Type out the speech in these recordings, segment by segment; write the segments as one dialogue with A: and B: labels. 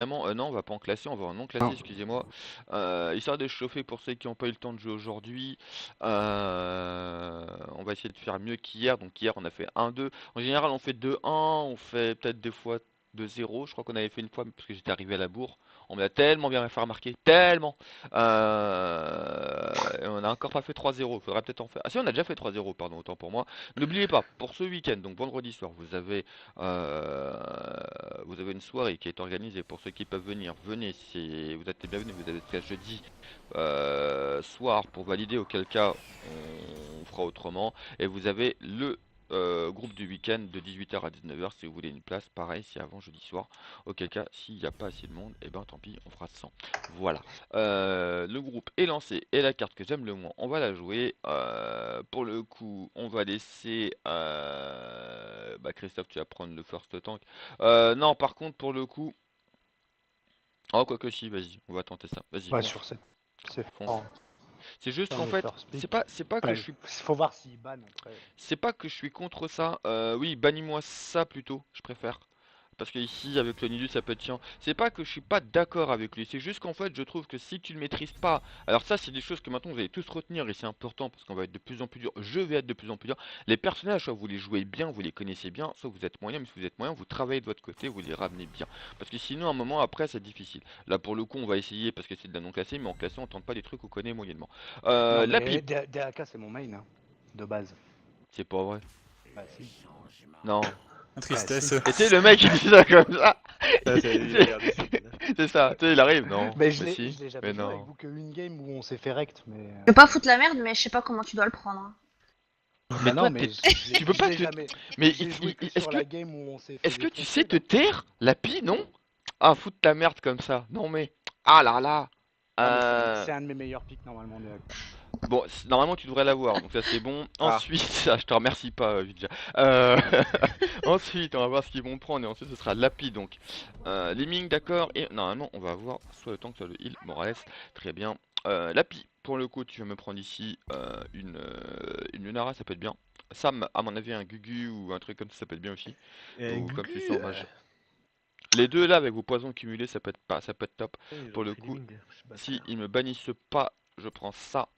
A: Vraiment, non, on va pas en classer, on va en non classer,
B: Non.
A: excusez-moi. Histoire de se chauffer pour ceux qui n'ont pas eu le temps de jouer aujourd'hui. On va essayer de faire mieux qu'hier. Donc hier, on a fait 1-2. En général, on fait 2-1, on fait peut-être des fois 2-0. Je crois qu'on avait fait une fois parce que j'étais arrivé à la bourre. On m'a tellement bien fait remarquer, tellement. Et on a encore pas fait 3-0. Faudrait peut-être en faire. Ah si, on a déjà fait 3-0, pardon, autant pour moi. N'oubliez pas, pour ce week-end, donc vendredi soir, euh, vous avez une soirée qui est organisée pour ceux qui peuvent venir. Venez, si vous êtes les bienvenus. Vous avez jusqu'à jeudi soir pour valider, auquel cas on fera autrement. Et vous avez le groupe du week-end de 18h à 19h si vous voulez une place. Pareil, si avant jeudi soir. Auquel cas, s'il n'y a pas assez de monde, et ben tant pis, on fera 100. Voilà. Le groupe est lancé et la carte que j'aime le moins, on va la jouer. Pour le coup, on va laisser. Bah Christophe, tu vas prendre le first tank. Non, par contre, pour le coup. Oh, quoi que si, vas-y, on va tenter ça. Vas-y,
B: Ouais,
A: fonce,
B: sur cette. C'est
A: fonce.
B: fort.
A: C'est juste
B: On
A: qu'en
B: est
A: fait,
B: first
A: c'est
B: pick.
A: pas, c'est pas que je
B: Ouais,
A: suis,
B: faut voir s'il ban après.
A: c'est pas que je suis contre ça. Oui, bannis-moi ça plutôt, je préfère. Parce que ici, avec le Nidus, ça peut être chiant. C'est pas que je suis pas d'accord avec lui, c'est juste qu'en fait, je trouve que si tu le maîtrises pas. Alors, ça, c'est des choses que maintenant vous allez tous retenir et c'est important parce qu'on va être de plus en plus dur. Je vais être de plus en plus dur. Les personnages, soit vous les jouez bien, vous les connaissez bien, soit vous êtes moyen, mais si vous êtes moyen, vous travaillez de votre côté, vous les ramenez bien. Parce que sinon, à un moment après, c'est difficile. Là, pour le coup, on va essayer parce que c'est de la non classée, mais en classé, on tente pas des trucs qu'on connaît moyennement.
B: Non,
A: La
B: mais
A: pipe,
B: DAK, c'est mon main, hein, de base.
A: c'est pas vrai.
B: Bah, si.
A: Non.
B: Bah, si.
C: Tristesse.
A: Et tu sais, le mec, il dit ça comme ça.
C: Ça, c'est lui, il a regardé ce week-end.
A: C'est ça, tu sais, il arrive, non,
B: Mais je
A: mais
B: l'ai
A: si,
B: je l'ai jamais
A: mais
B: joué avec
A: non.
B: vous qu'une game où on s'est fait rect, mais.
D: Je veux pas foutre la merde, mais je sais pas comment tu dois le prendre, hein.
A: Mais
B: Bah
A: toi,
B: non, mais
A: tu peux
B: je
A: pas
B: l'ai
A: te.
B: jamais.
A: Mais
B: J'ai joué que
A: est-ce
B: sur
A: que,
B: la game où on s'est fait
A: est-ce que tu sais
B: défoncer,
A: te
B: là.
A: taire, la pie, non? Ah, foutre ta merde comme ça. Non mais, ah là là.
B: Non, mais
A: Euh,
B: c'est un de mes meilleurs picks normalement, DAK.
A: Bon, normalement tu devrais l'avoir, donc ça c'est bon.
B: Ah.
A: Ensuite, ah, je te remercie pas, Vidja. Euh, Ensuite, on va voir ce qu'ils vont prendre et ensuite ce sera Lapi donc. Lemming, d'accord, et normalement on va avoir soit le tank, soit le heal. Morales, très bien. Lapi, pour le coup, tu vas me prendre ici une Lunara, ça peut être bien. Sam, à mon avis, un Gugu ou un truc comme ça peut être bien aussi.
C: Et un
A: Ou comme tu
C: Gugu.
A: sens, mage. Les deux là avec vos poisons cumulés, ça peut être pas, ça peut être top.
C: Ils
A: Pour
C: ont
A: le
C: pris
A: coup,
C: Lemming, ce
A: si
C: bâtard.
A: ils me bannissent pas, je prends ça.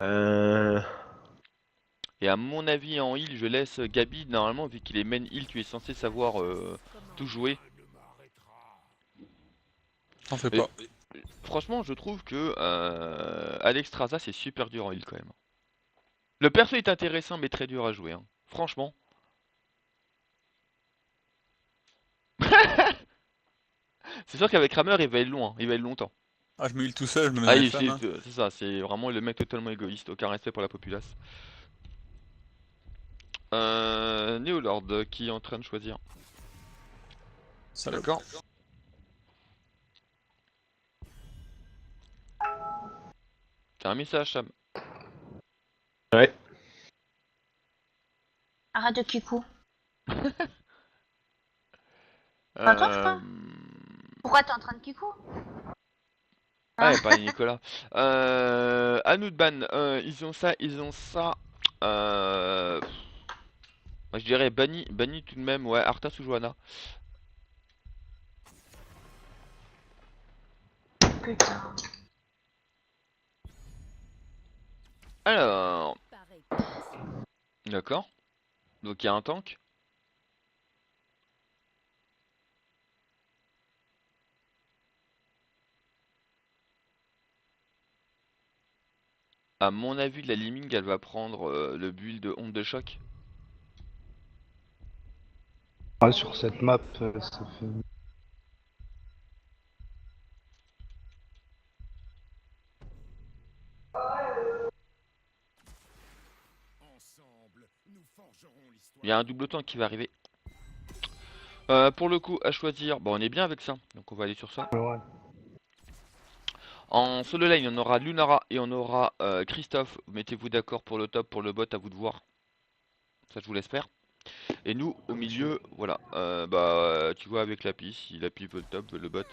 C: Euh...
A: Et à mon avis, en heal, je laisse Gabi. Normalement, vu qu'il est main heal, tu es censé savoir tout jouer.
C: T'en fais
A: Et
C: pas.
A: franchement, je trouve que Alexstrasza, c'est super dur en heal quand même. Le perso est intéressant, mais très dur à jouer, hein. Franchement. C'est sûr qu'avec Rammer, il va être loin, il va être longtemps.
C: Ah, je me heal tout seul, je me mets dans
A: Ah,
C: les flammes. Hein.
A: c'est ça, c'est vraiment le mec totalement égoïste, aucun respect pour la populace. Néolord qui est en train de choisir.
C: Salope.
A: D'accord. T'as un message, Sam.
C: Ouais.
D: Arrête de kikou. Pas toi, je
A: Euh...
D: crois. Pourquoi t'es en train de kikou?
A: Ah,
D: Hein?
A: y a pas Nicolas. Anoudban, ils ont ça, ils ont ça. Euh... Moi je dirais banni, banni tout de même, ouais, Arthas ou Johanna.
D: Putain.
A: Alors, d'accord. Donc il y a un tank. À mon avis, la Liming, elle va prendre le build de onde de choc.
B: Ouais, sur cette map, ça fait.
A: Il y a un double tank qui va arriver. Pour le coup, à choisir, bon, on est bien avec ça, donc on va aller sur ça.
B: Ouais.
A: En solo lane, on aura Lunara et on aura Christophe. Mettez-vous d'accord pour le top, pour le bot, à vous de voir. Ça, je vous laisse faire. Et nous, au milieu, voilà, bah, tu vois, avec la piste, si la piste veut le top, veut le bot,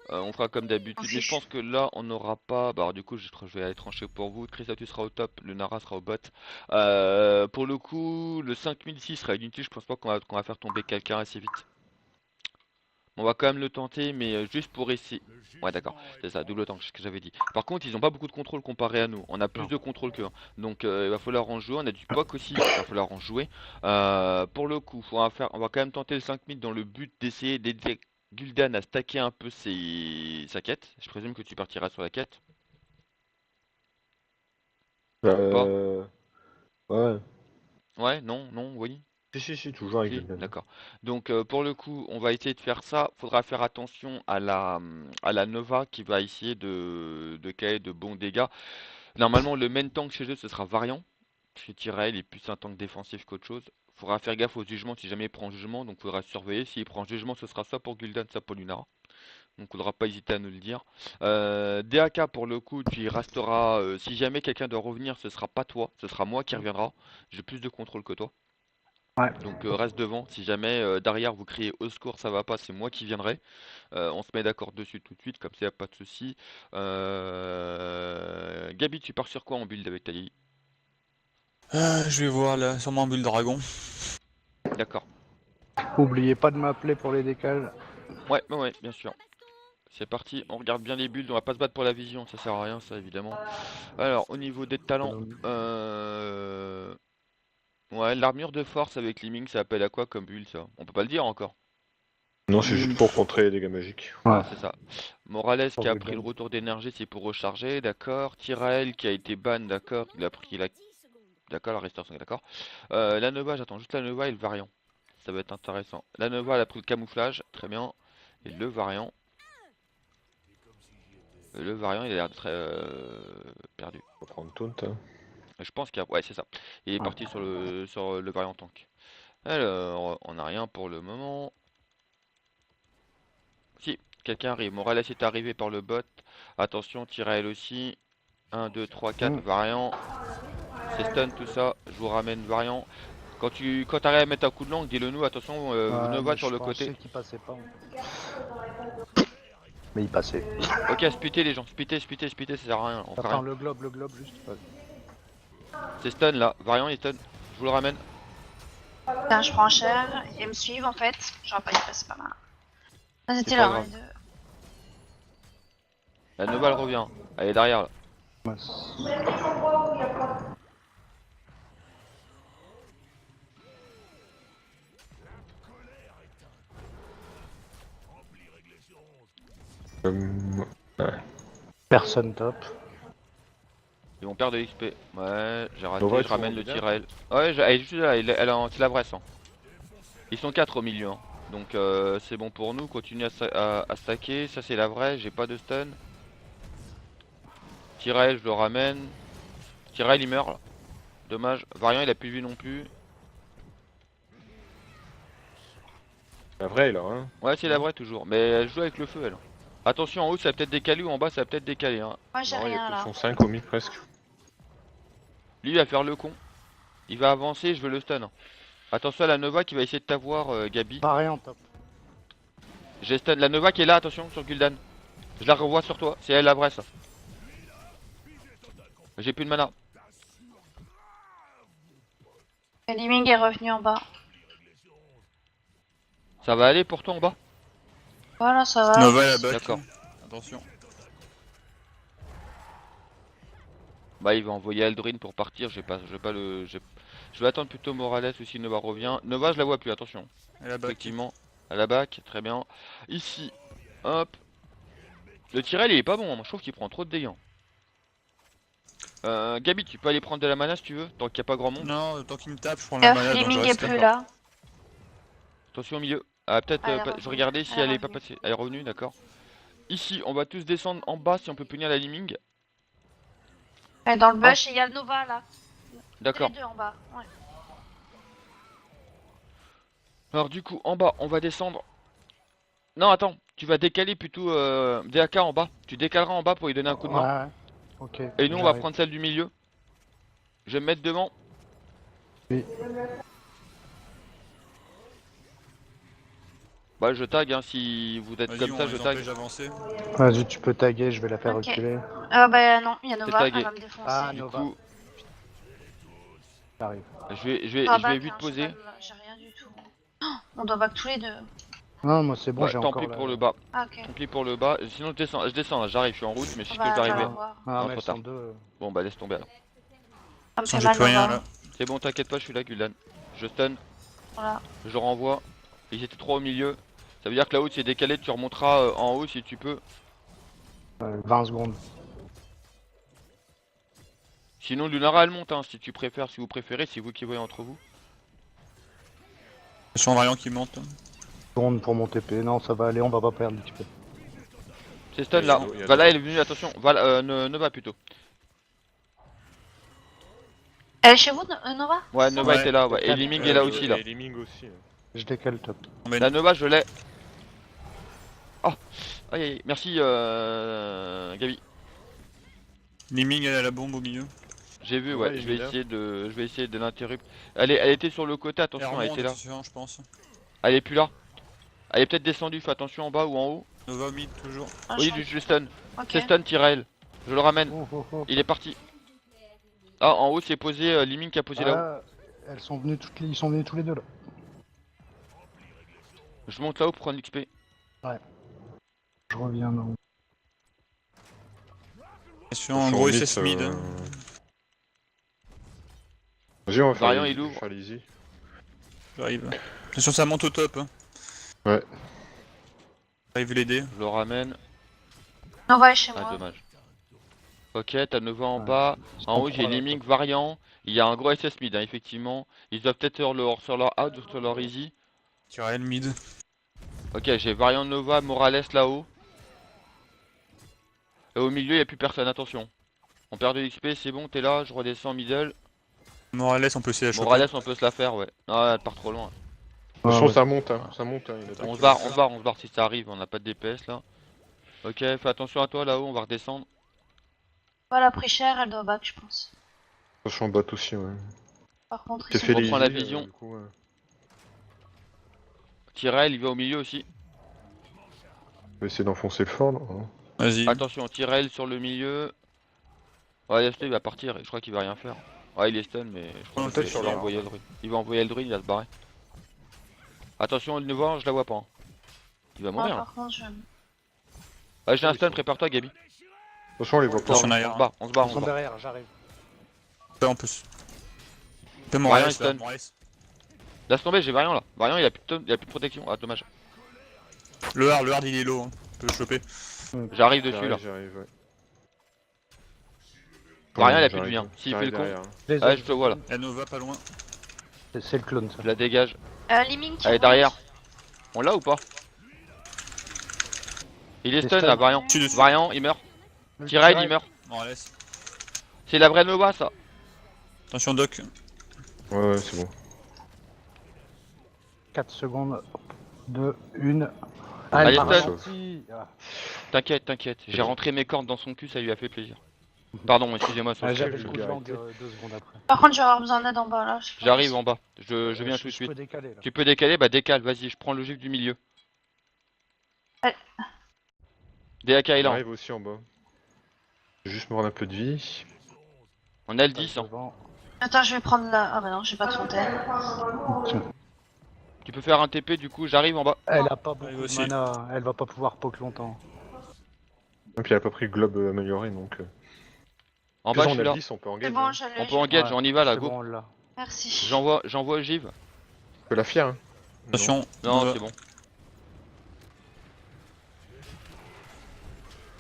A: on fera comme
D: M'en
A: d'habitude. Mais je
D: fiche.
A: pense que là, on n'aura pas, bah, alors, du coup, je vais aller trancher pour vous. Christophe, tu seras au top, le Nara sera au bot. Pour le coup, le 5006 sera inutile, je pense pas qu'on va faire tomber quelqu'un assez vite. On va quand même le tenter, mais juste pour essayer. Ouais, d'accord, c'est ça, double tank, c'est ce que j'avais dit. Par contre, ils ont pas beaucoup de contrôle comparé à nous. On a plus
B: Non.
A: de contrôle qu'eux. Donc, il va falloir en jouer. On a du POC aussi, il va falloir en jouer. Pour le coup, on va quand même tenter le 5000 dans le but d'essayer d'aider Gul'dan à stacker un peu sa quête. Je présume que tu partiras sur la quête. Ou pas?
C: Ouais.
A: Ouais, non, non, oui.
C: Si, toujours avec
A: Si,
C: Gul'dan.
A: d'accord. Donc pour le coup, on va essayer de faire ça. Faudra faire attention à la Nova qui va essayer de caler de bons dégâts. Normalement, le main tank chez eux, ce sera Variant. Parce que Tyrael est plus un tank défensif qu'autre chose. Faudra faire gaffe au jugement si jamais il prend jugement. Donc faudra surveiller. S'il prend jugement, ce sera soit pour Gul'dan, soit pour Lunara. Donc faudra pas hésiter à nous le dire. DAK pour le coup, tu y resteras. Si jamais quelqu'un doit revenir, ce sera pas toi. Ce sera moi qui reviendra. J'ai plus de contrôle que toi.
B: Ouais.
A: Donc reste devant, si jamais derrière vous criez au secours ça va pas, c'est moi qui viendrai. On se met d'accord dessus tout de suite, comme ça y a pas de souci. Gabi, tu pars sur quoi en build avec Tali?
C: Je vais voir là, sûrement un bulle dragon.
A: D'accord.
B: Oubliez pas de m'appeler pour les décals.
A: Ouais, bien sûr. C'est parti, on regarde bien les builds, on va pas se battre pour la vision, ça sert à rien ça évidemment. Alors au niveau des talents, ouais, l'armure de force avec Liming ça appelle à quoi comme build ça? On peut pas le dire encore.
C: Non, c'est juste pour contrer les dégâts magiques.
B: Ouais.
A: Ah, c'est ça. Morales qui a
B: Pour
A: pris le
B: Gul'dan.
A: retour d'énergie, c'est pour recharger, d'accord. Tyrael qui a été ban, d'accord. Il a pris la... D'accord, la restauration, d'accord. La Nova, j'attends juste la Nova et le variant. Ça va être intéressant. La Nova, elle a pris le camouflage, très bien. Et le variant... Le variant, il a l'air très perdu.
C: On va prendre taunt. Hein.
A: Je pense qu'il a... Ouais, c'est ça. Il est
B: Ouais.
A: parti sur le variant tank. Alors, on n'a rien pour le moment. Si, quelqu'un arrive. Morales est arrivé par le bot. Attention, Tyrael aussi. 1, 2, 3, 4, variant. C'est stun tout ça. Je vous ramène variant. Quand t'arrives à mettre un coup de langue, dis-le nous. Attention,
B: Ouais,
A: Nova
B: mais
A: sur
B: je
A: le côté.
B: pensais qu'il passait pas. Mais il passait.
A: Ok, splitter les gens. Splitter, ça sert à rien. On fait
B: Attends,
A: rien.
B: le globe juste. Ouais.
A: C'est stun là. Variant, il est stun. Je vous le ramène.
D: Putain, je prends cher. Ils me suivent en fait. J'aurais pas dû passer par là. Ça, c'était
A: C'est pas
D: là,
A: grave.
D: les deux.
A: La Nova, elle revient. Elle est derrière là.
B: Ouais.
C: Ouais.
B: Personne top.
A: Ils vont perdre de XP. Ouais, j'ai raté.
C: Nova,
A: Je
C: tu
A: ramène
C: prends
A: le
C: déjà
A: Tyrael. Ouais, elle est juste là. C'est la vraie, ça. Ils sont 4 au milieu. Hein. Donc c'est bon pour nous. Continue à stacker. Ça, c'est la vraie. J'ai pas de stun. Tyrael, je le ramène. Tyrael, il meurt là. Dommage. Variant, il a plus de vie non plus.
C: La vraie là, hein.
A: Ouais, c'est la vraie toujours. Mais elle joue avec le feu, elle. Attention, en haut, ça va peut-être décaler ou en bas, ça va peut-être décaler. Hein.
D: Moi, j'ai
C: Non,
D: rien
C: ils
D: là.
C: sont 5 au mi presque.
A: Lui, il va faire le con. Il va avancer, je veux le stun. Attention à la Nova qui va essayer de t'avoir, Gabi.
B: Pas rien top.
A: J'ai stun. La Nova qui est là, attention, sur Gul'dan. Je la revois sur toi. C'est elle la vraie, ça. J'ai plus de mana.
D: Et Liming est revenu en bas.
A: Ça va aller pour toi en bas?
D: Voilà, ça va.
C: Nova la back.
A: D'accord.
C: Attention.
A: Bah, il va envoyer Aldrin pour partir. Je vais pas le. Je vais attendre plutôt Morales ou si Nova revient. Nova, je la vois plus, attention.
C: Et la back.
A: Effectivement. À la back, très bien. Ici, hop. Le Tyrell il est pas bon, hein. Moi je trouve qu'il prend trop de dégâts. Gabi, tu peux aller prendre de la mana si tu veux, tant qu'il n'y a pas grand monde.
C: Non, tant qu'il me tape, je prends la mana. donc je
D: Liming est
C: reste
D: plus
C: là.
D: là.
A: Attention au milieu. Ah, peut-être.
D: Elle est
A: Je
D: revenue.
A: regardais si
D: Elle est
A: elle est pas
D: revenue.
A: passée. Elle est revenue, d'accord. Ici, on va tous descendre en bas si on peut punir la Liming.
D: Elle est dans le bush et il y a le Nova là.
A: D'accord.
D: Les deux en bas. Ouais.
A: Alors, du coup, en bas, on va descendre. Non, attends, tu vas décaler plutôt DAK en bas. Tu décaleras en bas pour lui donner un coup de main.
B: Ouais. Ok.
A: Et nous, on va
B: j'arrive.
A: prendre celle du milieu. Je vais me mettre devant.
B: Oui.
A: Bah, je tag, hein, si vous êtes
C: Vas-y,
A: comme
C: on
A: ça,
C: les
A: je tag.
C: empêche d'avancer.
B: Vas-y, tu peux taguer, je vais la faire
D: Ok.
B: reculer.
D: Ah bah non, il y a Nova,
A: tagué.
D: elle va me défoncer.
B: Ah,
A: Du
B: Nova.
A: coup,
B: J'arrive.
A: je vais
D: Ah,
A: vite
D: hein,
A: poser.
D: j'ai rien du tout. Oh, on doit back tous les deux.
B: Non, moi c'est bon,
A: Ouais,
B: j'ai
A: tant
B: encore
A: pis
B: la...
A: pour le bas.
D: Ah, ok.
A: Tant pis pour le bas. Sinon je descends là, j'arrive, je suis en route, mais je
D: On
A: sais que je
D: va,
A: dois
D: on va
A: arriver.
D: la voir.
B: Ah,
A: Non,
B: mais
A: trop
B: elles sont
A: tard.
B: deux.
A: Bon bah laisse tomber alors.
D: Ça me
C: Sans
D: fait
C: j'ai
D: mal
C: plus rien
D: Nova.
C: là.
A: C'est bon, t'inquiète pas, je suis là, Gul'dan. Je stun,
D: Voilà.
A: je renvoie. Ils étaient 3 au milieu. Ça veut dire que la haute c'est décalé, tu remonteras en haut si tu peux.
B: 20 secondes.
A: Sinon Lunara elle monte hein, si tu préfères, si vous préférez, c'est vous qui voyez entre vous.
C: Attention, variant qui monte.
B: Secondes pour mon TP. Non, ça va aller, on va pas perdre l'XP.
A: C'est stun
E: Il y a
A: là.
E: il y a
A: Vala
E: deux.
A: elle est venue, attention. Vala, Nova plutôt.
D: Elle est chez vous, Nova?
A: Ouais, Nova
C: Ouais.
A: était là, ouais. Et Liming est là aussi là.
E: Et Liming aussi.
B: Je décale top.
A: La Nova je l'ai. Oh, aïe aïe, merci Gabi.
C: Liming elle a la bombe au milieu.
A: J'ai vu,
E: Ouais,
A: ouais,
E: il
A: je
E: est
A: vais
E: là.
A: essayer de l'interrompre. Elle était sur le côté,
C: Elle
A: attention, elle
C: remonte,
A: était là.
C: attention, je pense.
A: Elle est plus là. Elle est peut-être descendue, fais attention en bas ou en haut.
C: Nova mid toujours.
D: Ah,
A: Oui,
D: je
A: je le stun.
D: Ok.
A: C'est stun, Tyrael. Je le ramène.
B: Oh, oh, oh.
A: Il est parti. Ah, en haut, c'est posé Liming qui a posé là-haut.
B: Ah, elles sont venues toutes les... Ils sont venus tous les deux là.
A: Je monte là-haut pour prendre l'XP.
B: Je reviens non.
C: Attention, en gros SS mid.
E: Vas-y, on va faire
A: Variant,
E: les-
A: il ouvre.
E: faire les easy.
C: J'arrive. Attention, ça monte au top. Hein.
E: Ouais.
C: J'arrive l'aider.
A: Je le ramène.
D: Nova est chez
A: Ah,
D: moi.
A: dommage. Ok, t'as Nova en
B: Ouais.
A: bas.
B: Ils
A: En
B: sont
A: haut, j'ai
B: trois, là,
A: Liming,
B: top.
A: Variant. Il y a un gros SS mid, hein, effectivement. Ils doivent peut-être sur leur out ou sur leur easy.
C: Tyrael mid.
A: Ok, j'ai Variant, Nova, Morales là-haut. Et au milieu, il n'y a plus personne, attention. On perd de l'XP, c'est bon, t'es là, je redescends middle.
C: Morales, on peut essayer la choper.
A: Morales, on peut se la faire, ouais. Non, elle part trop loin.
E: Attention,
B: ouais.
E: ça monte, hein. Ça monte. Hein. Il y en a deux
A: On
E: qui
A: se barre,
E: vont
A: on se barre, on se barre si ça arrive, on n'a pas de DPS là. Ok, fais attention à toi là-haut, on va redescendre.
D: Voilà, pris cher, elle doit back, je pense.
E: Attention en bot aussi, ouais.
D: Par contre,
E: T'es
D: ils
E: fait
D: sont...
E: les
A: reprend la
E: easy,
A: vision.
E: du coup, ouais.
A: Tyrell, il va au milieu aussi.
E: On va essayer d'enfoncer le fort, non?
C: Vas-y.
A: Attention, Tyrell sur le milieu. Ouais, laisse-le, il va partir, je crois qu'il va rien faire. Ouais, il est stun, mais je crois
C: Ouais,
A: qu'il
C: peut-être
A: va
C: sur l'air.
A: envoyer le druide. Il va envoyer le druide, il va se barrer. Attention, le voir, je la vois pas. Hein. Il va
D: Ah,
A: mourir là.
D: par contre, je...
A: Ouais, j'ai un stun, prépare-toi, Gabi.
E: Attention, on les voit pas.
C: Attention
A: on
C: derrière.
A: se barre, on se barre,
B: Ils
A: on
B: sont
A: se barre.
B: derrière, j'arrive.
C: Ouais, on peut. Fais
A: Variant,
C: Morales
A: il
C: là,
A: stun.
C: Morales.
A: Laisse tomber, j'ai Variant là. Variant, il a plus de protection. Ah, dommage.
C: Le hard il est low. Hein. On peut le choper.
A: J'arrive dessus là.
E: J'arrive, ouais.
A: Variant, il a plus de
E: J'arrive,
A: bien. S'il fait
E: j'arrive
A: le con.
E: derrière.
B: Les
A: Ouais,
B: autres,
A: je te vois là.
C: La Nova pas loin.
B: c'est le clone ça.
A: Je la dégage.
D: Liming qui
A: Elle est
D: remonte.
A: derrière. On l'a ou pas? Il est
B: Il est
A: stun
B: stun.
A: là, Variant.
C: Dessus, dessus.
A: Variant, il meurt. Tyrell, il meurt.
C: Morales.
A: C'est la vraie Nova ça.
C: Attention Doc.
E: Ouais, c'est bon.
B: 4 secondes. 2, 1. Ah,
A: Allez,
B: elle m'a
A: stun.
B: ralenti. Ah.
A: T'inquiète, t'inquiète. J'ai rentré mes cordes dans son cul, ça lui a fait plaisir. Pardon, excusez-moi.
B: Ah,
A: Sophie.
B: j'avais le
E: je
B: coup de
E: garde.
B: langue 2 secondes après.
D: Par contre, je vais avoir besoin d'aide en bas, là. je pense.
A: J'arrive en bas. Je viens tout de
B: Je
A: suite.
B: peux décaler là.
A: Tu peux décaler? Bah décale, vas-y, je prends le gif du milieu.
D: Ouais.
A: DAK est là.
E: J'arrive aussi en bas. Je vais juste me rendre un peu de vie.
A: On a le 10. Hein.
B: Devant.
D: Attends, je vais prendre la... Ah bah non, j'ai pas de fontaine.
B: Tiens.
A: Tu peux faire un TP du coup, j'arrive en bas.
B: Elle a pas beaucoup
C: Arrive
B: de
C: aussi.
B: mana, elle va pas pouvoir poke longtemps.
E: Et puis elle a pas pris le globe amélioré donc.
A: En bas, je
E: on
A: suis
E: a
A: là.
E: le 10, on peut
D: C'est
E: engage.
D: bon,
E: hein.
D: je
A: On
D: l'ai.
A: peut engage,
B: Ouais,
A: on y va là,
B: C'est
A: go.
B: bon, on l'a.
D: Merci.
A: J'envoie Giv.
E: On peut la fier, hein.
C: Attention.
A: Non,
C: Nova.
A: c'est bon.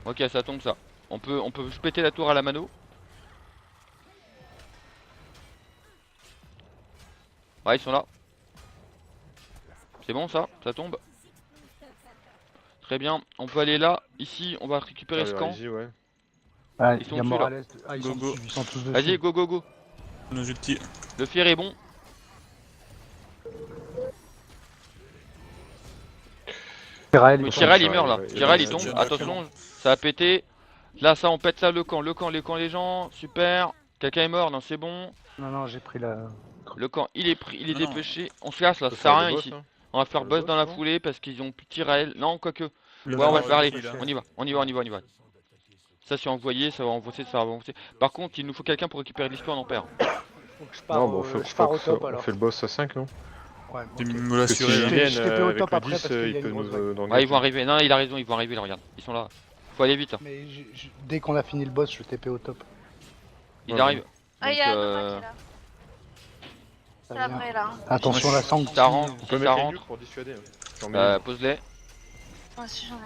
A: Ok, ça tombe ça. On peut péter la tour à la mano. Ouais, ils sont là. C'est bon ça tombe. Très bien, on peut aller là, ici, on va récupérer ce camp.
E: Easy, ouais.
B: Ah,
A: Ils sont
B: il y a
A: dessus, là.
B: Morales. Ah, ils
C: Go,
B: sont
C: go.
B: dessus, ils sont tous dessus.
A: Vas-y, go go go.
C: Nos ultis.
A: Le fier est bon.
B: Tyrell,
A: Mais
B: il
A: Tyrell il
E: Tyrell,
A: meurt là.
E: ouais,
A: Tyrell il
C: il
A: tombe.
C: vient
A: Attention, ça a pété. Là, ça on pète ça, le camp, les gens. Super. Quelqu'un est mort, non, c'est bon.
B: Non, non, j'ai pris la.
A: Le camp, il est pris, il est
C: Non, non.
A: dépêché. On se casse là,
E: On
A: ça
E: peut
A: sert à
E: faire
A: rien
E: le boss,
A: ici.
E: hein.
A: On va faire
E: Le
A: buzz
E: boss,
A: dans la
E: non
A: foulée parce qu'ils ont plus Tyrell. Non, quoique.
C: Le
A: Ouais, on va
C: Nova,
A: le faire, allez.
C: il est là.
A: On y va, on y va, on y va, on y va. Ça c'est envoyé, ça va enfoncer, ça va avancer. Par contre, il nous faut quelqu'un pour récupérer l'histoire, on en perd.
B: Faut que je pars,
E: Non, bon,
B: je pars au top
E: on
B: alors.
E: fait le boss à 5, non?
B: Ouais,
C: J'ai
B: ok.
C: mis me
E: Parce que
C: l'assurer.
E: s'ils
C: là.
B: Je
E: viennent
B: TP au
E: avec
B: top
E: le
B: après,
E: 10,
B: parce qu'il y a
E: ils
B: une
E: peuvent
B: grosse
E: nous
B: vague.
E: dans
A: Ouais, ils vont arriver. Non, il a raison, ils vont arriver là, regarde. Ils sont là. Faut aller vite. Hein.
B: Mais dès qu'on a fini le boss, je TP au top.
A: Ils
E: Ouais,
A: arrivent.
D: Ah, il y
A: Donc,
D: a Nova qui est là.
B: Ça
D: C'est
B: vient.
D: après là.
B: Attention,
C: Moi,
B: la sangle.
A: ça rentre.
E: On peut
A: Ça
E: mettre les
A: rentre.
E: nuques pour dissuader. Hein. J'en mets une.
A: Pose-les.
D: Moi aussi j'en ai.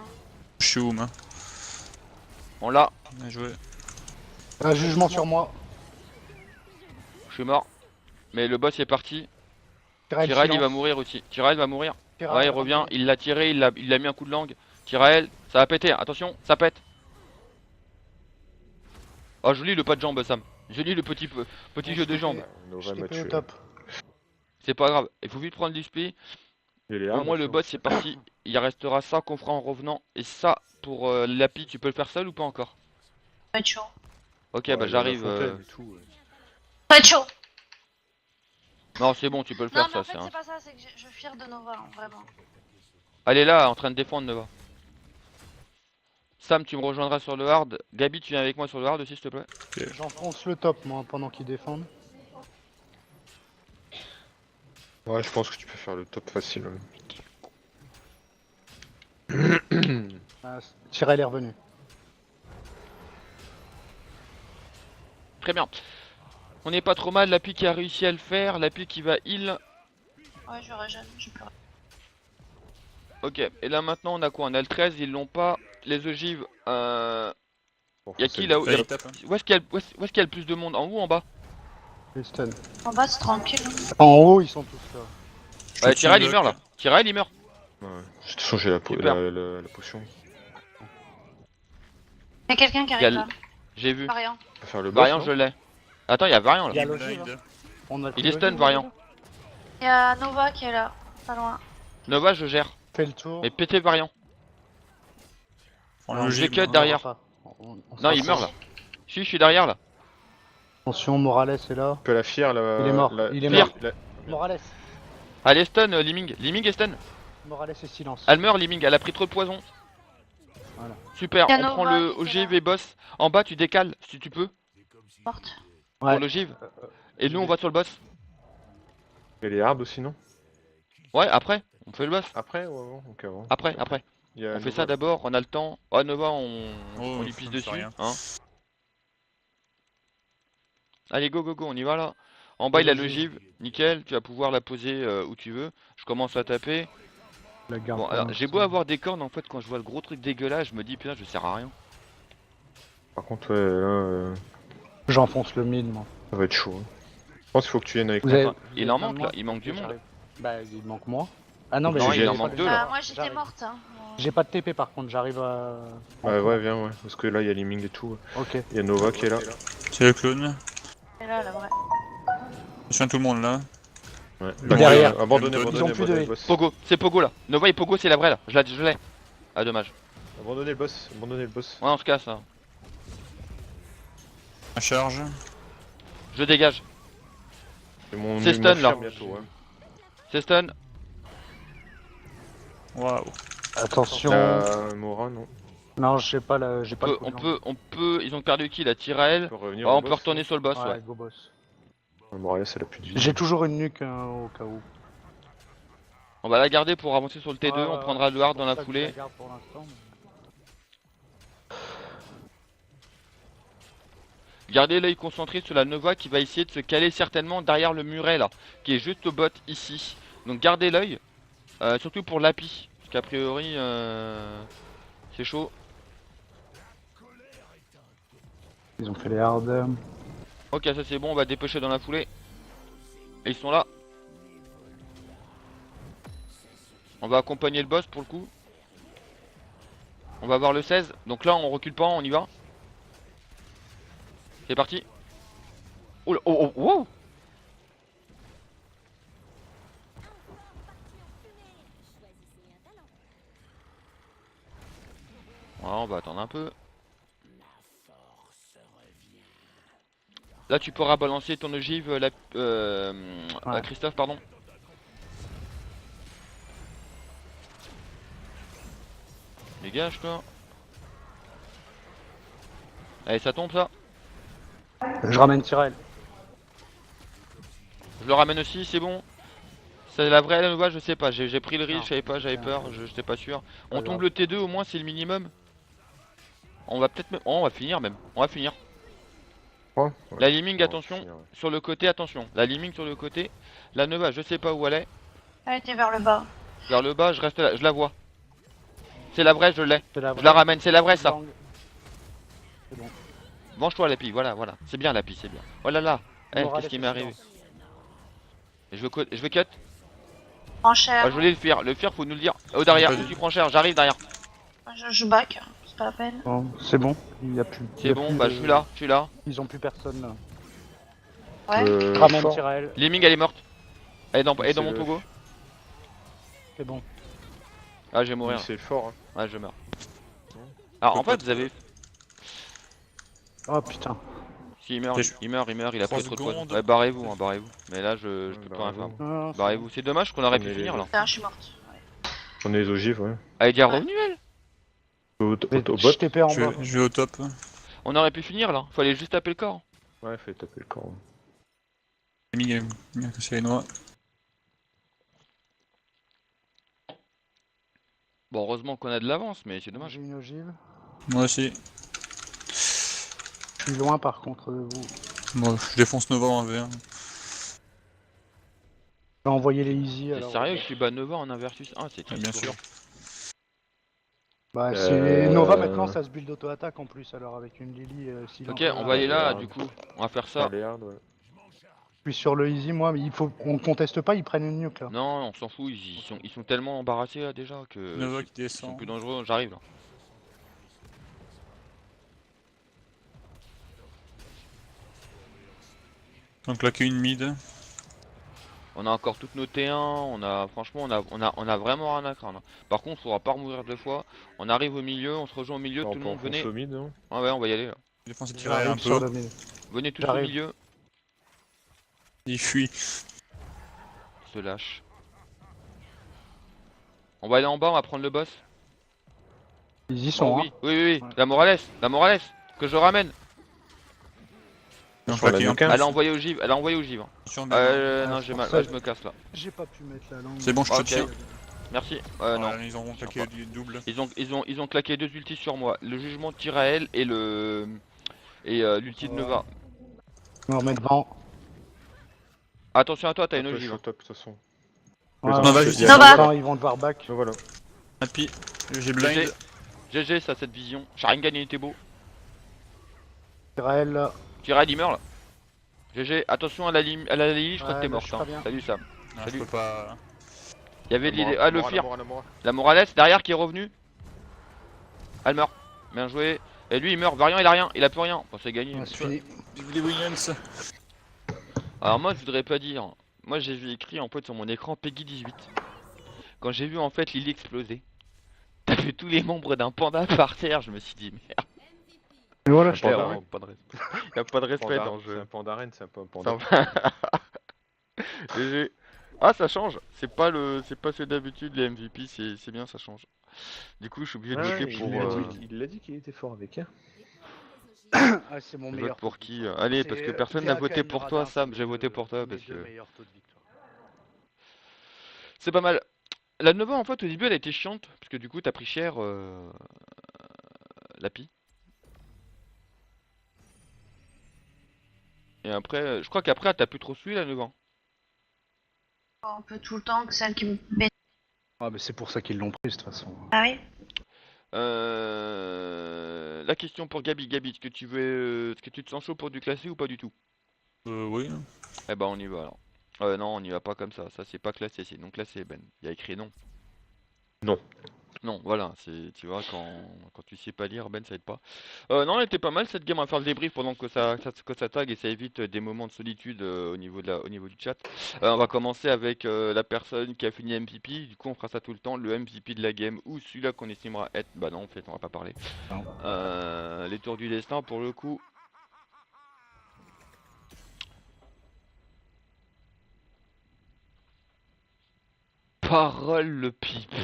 C: Je suis où, moi?
A: On l'a.
C: Bien joué.
B: Un jugement sur moi.
A: Je suis mort. Mais le boss est parti.
B: Tyrael,
A: Tyrael, il
B: silence.
A: va mourir aussi. Tyrael va mourir.
B: Tyrael,
A: Ouais, il revient. Il l'a tiré. Il a mis un coup de langue. Tyrael, ça va péter. Attention, ça pète. Oh, joli le pas de jambe, Sam. Joli le petit jeu de jambes.
B: Je
E: Nova m'a
B: TP au
E: tué.
B: top.
A: C'est pas grave. Il faut vite prendre du spi.
E: Il est
A: Au moins le boss c'est parti. Il restera ça qu'on fera en revenant. Et ça pour l'API, tu peux le faire seul ou pas encore?
D: Ça va être chaud.
A: Ok, bah j'arrive.
D: Ça va être chaud.
A: Non, c'est bon, tu peux le
D: Non,
A: faire
D: mais en
A: ça.
D: fait,
A: c'est
D: c'est pas ça, c'est que je fire de Nova, hein, vraiment.
A: Elle est là en train de défendre Nova. Sam, tu me rejoindras sur le hard. Gabi, tu viens avec moi sur le hard aussi, s'il te plaît.
B: J'enfonce le top, moi, pendant qu'ils défendent.
E: Ouais, je pense que tu peux faire le top facile.
B: Ah, Tyrael est revenu.
A: Très bien. On n'est pas trop mal. L'API qui a réussi à le faire. L'API qui va heal.
D: Ouais, je régène, je pleure.
A: Ok. Et là maintenant, on a quoi? On a le 13, ils l'ont pas. Les ogives. Y'a qui là-haut?
C: Là, il tape. Hein.
A: Où est-ce qu'il y a le plus de monde? En haut ou en bas?
B: Les stun.
D: En bas, c'est tranquille. Hein.
B: En haut, ils sont tous là.
A: Ouais,
C: Je
A: Tyrael il
C: bloque.
A: meurt là. Tyrael il meurt.
E: Ouais. De toute façon, j'ai la
A: Super.
E: potion.
D: Y'a quelqu'un qui
A: Y a
D: arrive
A: le-
D: là.
A: J'ai vu.
D: Pas rien.
E: On peut faire le boss.
A: Variant,
E: non
A: je l'ai. Attends, y'a Variant
B: Il y a
A: là.
B: l'ogive,
C: Blind.
B: On a
A: Il est
B: tout
A: stun,
B: le
A: variant.
D: Y'a Nova qui est là, pas loin.
A: Nova, je gère.
B: Fait le tour.
A: Mais pétez Variant.
C: On
B: Non,
C: logique.
A: j'ai cut
C: moi.
A: derrière.
B: On
A: Non, il meurt là. Si, je suis derrière là.
B: Attention, Morales est là.
E: On peut la fier là.
B: Il est mort, il est
A: mort.
B: Morales.
A: Allez, stun, Liming. Liming est stun.
B: Morales et silence.
A: Elle meurt, Liming. Elle a pris trop de poison.
B: Voilà.
A: Super,
D: Y a
A: on
D: Nova
A: prend le
D: qui était
A: ogive
D: là.
A: et boss. En bas, tu décales si tu peux.
D: Morte.
B: Ouais.
A: Pour l'ogive. Et nous, on va sur le boss.
E: Et les hard aussi, non?
A: Ouais, après. On fait le boss.
E: Après ou avant? Donc avant.
A: Après.
E: Il y a
A: On fait
E: Nova,
A: ça
E: là.
A: d'abord, on a le temps. Oh, Nova, on
C: Oh,
A: lui pisse
C: ça
A: dessus.
C: rien.
A: Hein. Allez, go, on y va là. En bas, il a l'ogive. Nickel, tu vas pouvoir la poser où tu veux. Je commence à taper.
B: La garde
A: Bon,
B: pour
A: alors, j'ai
B: l'instant.
A: beau avoir des cornes, en fait, quand je vois le gros truc dégueulasse, je me dis, putain, je sers à rien.
E: Par contre, ouais, là,
B: J'enfonce le mid, moi.
E: ça va être chaud. Hein. Je pense qu'il faut que tu viennes avec
B: Vous
E: moi.
B: avez-
A: Enfin, il
B: vous
A: en
B: avez besoin
A: manque
B: de
A: là,
B: moi
A: il manque du monde.
B: J'arrive. Bah, il manque moi. Ah non, mais
A: Non,
B: j'ai-
A: il en
B: j'ai
A: manque
B: pas-
A: deux, là.
D: Bah, moi j'étais
B: J'arrive.
D: morte. Hein.
B: J'ai pas de TP par contre, j'arrive à.
E: Ouais, viens, ouais. Parce que là, il y a Liming et tout.
B: Ok.
E: Il y a Nova qui est là.
C: C'est le clone.
D: Et là, la vraie.
C: Je suis tout le monde là.
E: Ouais.
B: Derrière.
E: Abandonnez,
C: Ils
B: ont plus de
E: le
B: hit.
E: boss.
A: Pogo, c'est Pogo là. Nova et Pogo, c'est la vraie là. Je l'ai. Ah, dommage.
E: Abandonnez le boss.
A: Ouais, on se casse là.
C: La charge.
A: Je dégage.
E: C'est
A: stun, là.
E: Bientôt, ouais.
A: C'est stun.
C: Waouh.
B: Attention.
E: Mora, non.
B: Non, j'ai pas la. J'ai pas le
A: On
B: cooldown.
A: peut. Ils ont perdu qui là? Tyrael.
E: On peut revenir
A: Oh,
E: au
A: on peut
E: boss,
A: retourner sur le boss,
B: Ouais,
A: ouais.
B: go boss.
E: Morales, elle a plus de vie.
B: J'ai toujours une nuque au cas où.
A: On va la garder pour avancer sur le T2.
B: Ouais,
A: On
B: ouais,
A: prendra
B: ouais,
A: le hard
B: c'est
A: dans
B: pour
A: la
B: ça que je
A: foulée.
B: garde pour l'instant, mais-
A: Gardez l'œil concentré sur la Nova qui va essayer de se caler certainement derrière le muret là, qui est juste au bot ici. Donc gardez l'œil, surtout pour l'API, parce qu'a priori c'est chaud.
B: Ils ont fait les hard.
A: Ok, ça c'est bon, on va dépêcher dans la foulée. Et ils sont là. On va accompagner le boss pour le coup. On va voir le 16, donc là on recule pas, on y va. C'est parti. Oh, là, oh, oh, wow. Ouais, on va attendre un peu. Là tu pourras balancer ton ogive à Christophe, pardon. Dégage toi. Allez, ça tombe ça.
B: Je ramène Tyrell.
A: Je le ramène aussi, c'est bon. C'est la vraie la Nova, je sais pas. J'ai pris le risque,
B: Non,
A: je savais pas, j'avais
B: c'est
A: peur,
B: un-
A: j'étais pas sûr. On
B: Pas
A: tombe
B: grave.
A: le T2 au moins, c'est le minimum. On va peut-être même. Oh, on va finir même. On va finir.
E: Ouais,
A: La Liming,
E: on va
A: attention.
E: finir, ouais.
A: Sur le côté, attention. La Liming sur le côté. La Nova, je sais pas où elle est.
D: Elle était vers le bas.
A: Vers le bas, je reste là, je la vois. C'est la vraie, je l'ai.
B: C'est la
A: Je
B: vraie.
A: la ramène, c'est la vraie ça.
B: Blanc. C'est bon.
A: Venge-toi la pie, voilà, voilà. C'est bien la pie, c'est bien. Oh là là. Eh,
B: Morales
A: qu'est-ce qui
B: et
A: m'est arrivé?
B: silence.
A: Je veux cut.
D: Prends
A: Ah,
D: cher.
A: je voulais le faire. Le faire, faut nous le dire. Oh, derrière,
C: Vas-y.
A: où tu prends cher, j'arrive derrière.
D: Je back, c'est pas la peine.
B: Bon, c'est bon, il y a plus. il y
A: C'est
B: a
A: bon,
B: plus
A: bah
B: de-
A: je suis là, je suis là.
B: Ils ont plus personne là.
D: Ouais.
B: Ramène
E: fort.
B: Tyrael,
A: Liming, elle est morte. Elle est dans
E: C'est
A: mon
E: le-
A: pogo.
B: c'est bon.
A: Ah, je vais mourir.
E: C'est fort. Hein.
A: Ouais, je meurs. Alors, en
C: Faut
A: fait,
C: pas
A: vous avez.
B: Oh putain.
A: Si, il meurt,
C: T'es-
A: il meurt, il a
C: 3
A: pris trop de poison.
C: secondes.
A: Ouais, barrez-vous, hein, barrez-vous. Mais là, je peux pas rien faire.
E: barrez-vous.
B: Non, non, c'est
A: Barrez-vous. C'est dommage qu'on aurait
E: On
A: pu
E: est
A: finir
E: les-
A: là.
D: Putain, je suis morte. Ouais.
E: On est les ogives, ouais.
A: Elle est déjà
D: Ouais.
A: revenue elle.
E: Au
B: Mais
E: bot.
B: je TP en
C: Je
B: bas.
C: vais, je vais au top.
A: On aurait pu finir là. Fallait juste taper le corps.
E: Ouais, fait taper le corps.
C: J'ai mis bien que c'est les noix.
A: Bon, heureusement qu'on a de l'avance, mais c'est dommage.
B: J'ai une ogive.
C: Moi aussi.
B: Je suis loin par contre de vous.
C: Moi, je défonce Nova en V1.
B: Je vais envoyer les easy
A: T'es
B: alors.
A: sérieux que tu bats Nova en 1 versus 1? C'est
C: Ouais, bien sûr.
B: Bah, c'est
E: Euh,
B: Nova maintenant, ça se build auto-attaque en plus, alors avec une Lily silence.
A: Ok, on va aller là du coup. On va faire ça.
E: Allez, hard, ouais.
B: Je suis sur le easy moi, mais il faut. On conteste pas, ils prennent une nuke là.
A: Non, on s'en fout. Ils sont tellement embarrassés là déjà que.
C: Nova qui
A: Ils sont
C: descend.
A: plus dangereux. J'arrive là.
C: Donc là, une mid.
A: On a encore toutes nos T1, franchement on a vraiment rien à craindre. Par contre, on va pas mourir deux fois. On arrive au milieu, on se rejoint au milieu,
E: On
A: tout le
E: peut
A: monde venez.
E: enfoncer au mid, hein.
A: Ah ouais, on va y aller là.
C: Défense est tirée un
B: J'arrive sur
C: peu.
B: le mid.
A: Venez tous au
B: J'arrive.
A: milieu.
C: Il fuit.
A: Se lâche. On va aller en bas, on va prendre le boss.
B: Ils y
A: Oh,
B: sont,
A: oui,
B: hein.
A: oui, oui, oui.
B: Ouais.
A: La Morales, que je ramène.
C: Donc
E: Sur la
C: là,
E: nuque,
C: un
E: hein.
A: Elle a envoyé au givre, elle a envoyé au givre.
C: Attention,
A: Non, j'ai
B: pour
A: mal,
B: ça,
A: ouais, je me casse là.
B: J'ai pas pu mettre la langue.
C: C'est bon, je te
A: Ok.
C: tire.
A: Merci.
C: Ouais,
A: Non.
C: Ils auront claqué
A: Sympa.
C: du double.
A: Ils ont claqué deux ultis sur moi. Le jugement de Tyrael et le. Et l'ulti de Nova.
B: On me remet devant.
A: Attention à toi, t'as une
E: Après, je suis
A: ogive.
E: au top, de toute façon.
B: Ouais,
E: Nova,
B: ouais,
C: juste
B: ils
D: Nova.
B: vont- Ils vont devoir back.
E: Donc voilà.
C: Happy. J'ai blind.
A: GG, ça, cette vision. Sharingan, il était beau.
B: Tyrael là.
A: Tyrael, il meurt là. GG, attention à la Lily, je crois
B: Ouais,
A: que t'es
B: bah,
A: morte.
B: je suis pas
A: Hein.
B: bien.
A: Salut Sam.
C: Non, je
A: Salut.
C: peux pas.
A: Il y avait de l'idée.
E: La
A: Ah, le
E: Mora,
A: Fear.
E: la Mora.
A: La Morales derrière qui est revenue. Elle meurt. Bien joué. Et lui, il meurt. Variant, il a rien. Il a plus rien. Bon, c'est gagné.
B: Ouais, c'est fini.
C: Vive les Williams.
A: Alors, moi, je voudrais pas dire. Moi, j'ai vu écrit en fait sur mon écran Peggy 18. Quand j'ai vu en fait Lily exploser. T'as vu tous les membres d'un panda par terre. Je me suis dit, merde.
B: Et voilà,
E: Un
B: je
A: Y a
E: panda,
A: vraiment pas de respect. Y a pas de respect dans le
E: C'est
A: jeu.
E: un pandarène, c'est un peu un panda.
A: GG. Ah, ça change. C'est pas ceux d'habitude les MVP. C'est bien, ça change. Du coup, je suis obligé de
E: Ouais,
A: voter pour.
E: il a dit qu'il était fort avec, hein.
B: Ah, c'est mon
A: Je
B: meilleur.
A: vote pour qui Allez, parce que personne n'a voté pour toi, Sam. J'ai voté pour toi parce que c'est pas mal. La Nova, en fait, au début, elle a été chiante parce que du coup, t'as pris cher la pie. Et après, je crois qu'après, t'as plus trop suivi la Nova.
D: Un peu tout le temps que celle qui me met.
B: Ah, mais c'est pour ça qu'ils l'ont prise de toute façon.
D: Ah oui.
A: La question pour Gabi. Gabi, est-ce que tu te sens chaud pour du classé ou pas du tout?
C: Oui.
A: Eh ben, on y va alors. Non, on y va pas comme ça. Ça, c'est pas classé, c'est non classé, Ben. Il y a écrit non.
E: Non.
A: Non, voilà, tu vois, quand tu sais pas lire, Ben, ça aide pas. Non, elle était pas mal cette game, on va faire le débrief pendant que ça tag et ça évite des moments de solitude au niveau du chat. On va commencer avec la personne qui a fini MVP, du coup on fera ça tout le temps, le MVP de la game ou celui-là qu'on estimera être. Bah non, en fait, on va pas parler.
B: Non.
A: Les tours du destin pour le coup. Parole le pipe.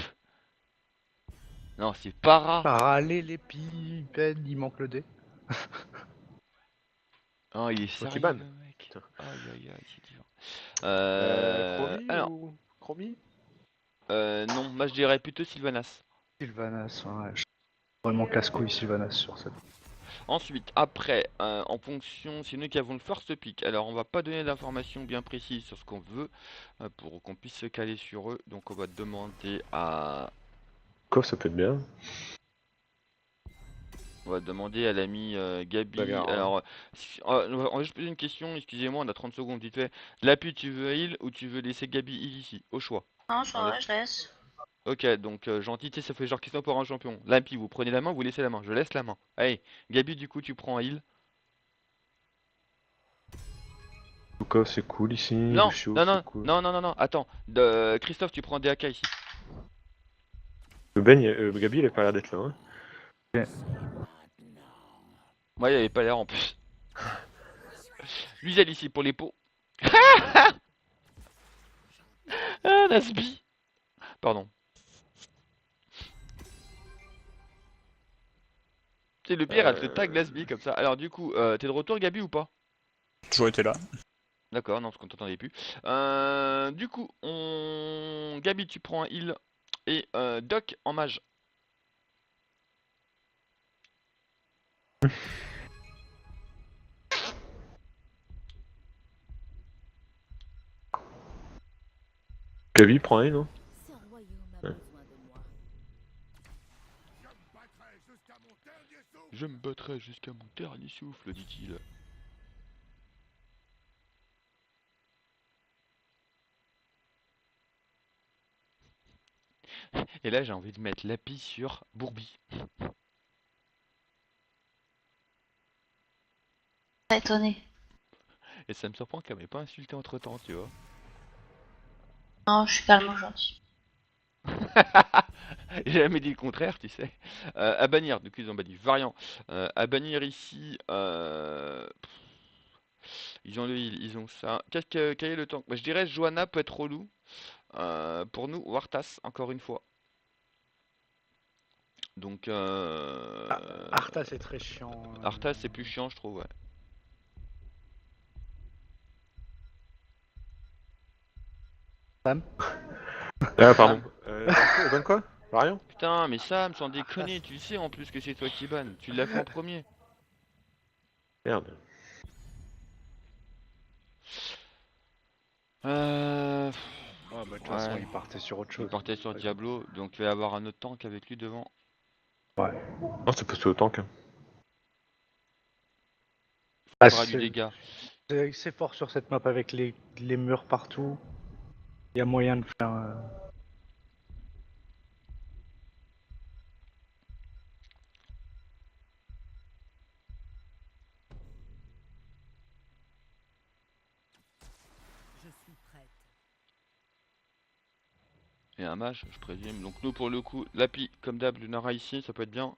A: Non, c'est para.
B: Parallèle les pipèdes, il manque le dé.
A: Oh, il est
E: Faut
A: sérieux,
E: qu'il banne.
A: le mec.
E: Putain.
A: Aïe aïe aïe, c'est dur.
E: Promis
A: Alors,
E: ou... Chromie?
A: Non, moi je dirais plutôt Sylvanas.
B: Sylvanas, ouais. Je suis vraiment casse-couille Sylvanas sur cette.
A: Ensuite, après, en fonction, c'est nous qui avons le first pick. Alors, on va pas donner d'informations bien précises sur ce qu'on veut pour qu'on puisse se caler sur eux. Donc, on va demander à,
E: Quoi, ça peut être bien.
A: l'ami Gabi.
E: Bagarre, hein.
A: Alors, on va juste poser une question. Excusez-moi, on a 30 secondes vite fait. Lapi, tu veux heal ou tu veux laisser Gabi heal ici, au choix.
D: Non, ça
A: On
D: va,
A: laisse.
D: je laisse.
A: Ok, donc gentil, tu sais, ça fait genre question pour un champion. Lapi, vous prenez la main, vous laissez la main. Je laisse la main. Allez, Gabi, du coup, tu prends un heal.
E: Lukov, c'est cool ici.
A: Non,
E: Lucio,
A: non,
E: c'est
A: non,
E: cool.
A: non, non, non, non, attends. Christophe, tu prends DAK ici.
E: Ben, Gabi, il a pas l'air d'être là. Hein.
A: Moi, il avait pas l'air en plus. Luisel ici pour les pots. Ah, Nasby. Pardon. C'est le pire, elle te tag Nasby comme ça. Alors, du coup, t'es de retour, Gabi, ou pas?
C: Toujours été là.
A: D'accord, non, parce qu'on t'entendait plus. Du coup, Gabi, tu prends un heal. Et Doc en mage.
E: Gabi, prend un, non?
F: Ce royaume a
E: Ouais.
F: besoin de moi.
A: Je me battrai jusqu'à mon dernier souffle, dit-il. Et là, j'ai envie de mettre Lapi sur Bourbi.
D: Pas étonné.
A: Et ça me surprend qu'elle m'ait pas insulté entre temps, tu vois.
D: Non, je suis calme aujourd'hui.
A: J'ai jamais dit le contraire, tu sais. À bannir, du coup ils ont banni variant. À bannir ici, ils ont le heal, ils ont ça. Quel est le temps? Bah, je dirais Johanna peut être relou. Pour nous, ou Arthas, encore une fois. Donc,
B: Arthas c'est très chiant.
A: Arthas c'est plus chiant, je trouve, ouais.
B: Sam.
E: Ah, pardon. Donne quoi? Variant?
A: Putain, mais Sam, sans déconner, tu le sais en plus que c'est toi qui bannes. Tu l'as fait en premier.
E: Merde.
A: Euh...
B: Ouais, bah, de toute façon,
A: Ouais.
B: il partait sur autre
A: Il
B: chose.
A: partait sur Diablo, donc il va y avoir un autre tank avec lui devant.
E: Non, c'est passé au tank. Hein.
B: Ah,
A: Il fera du dégât.
B: c'est fort sur cette map avec les murs partout. Il y a moyen de faire.
F: Je suis prête.
A: Et un mage, je présume. Donc nous pour le coup, Lapi, comme d'hab, Lunara ici, ça peut être bien.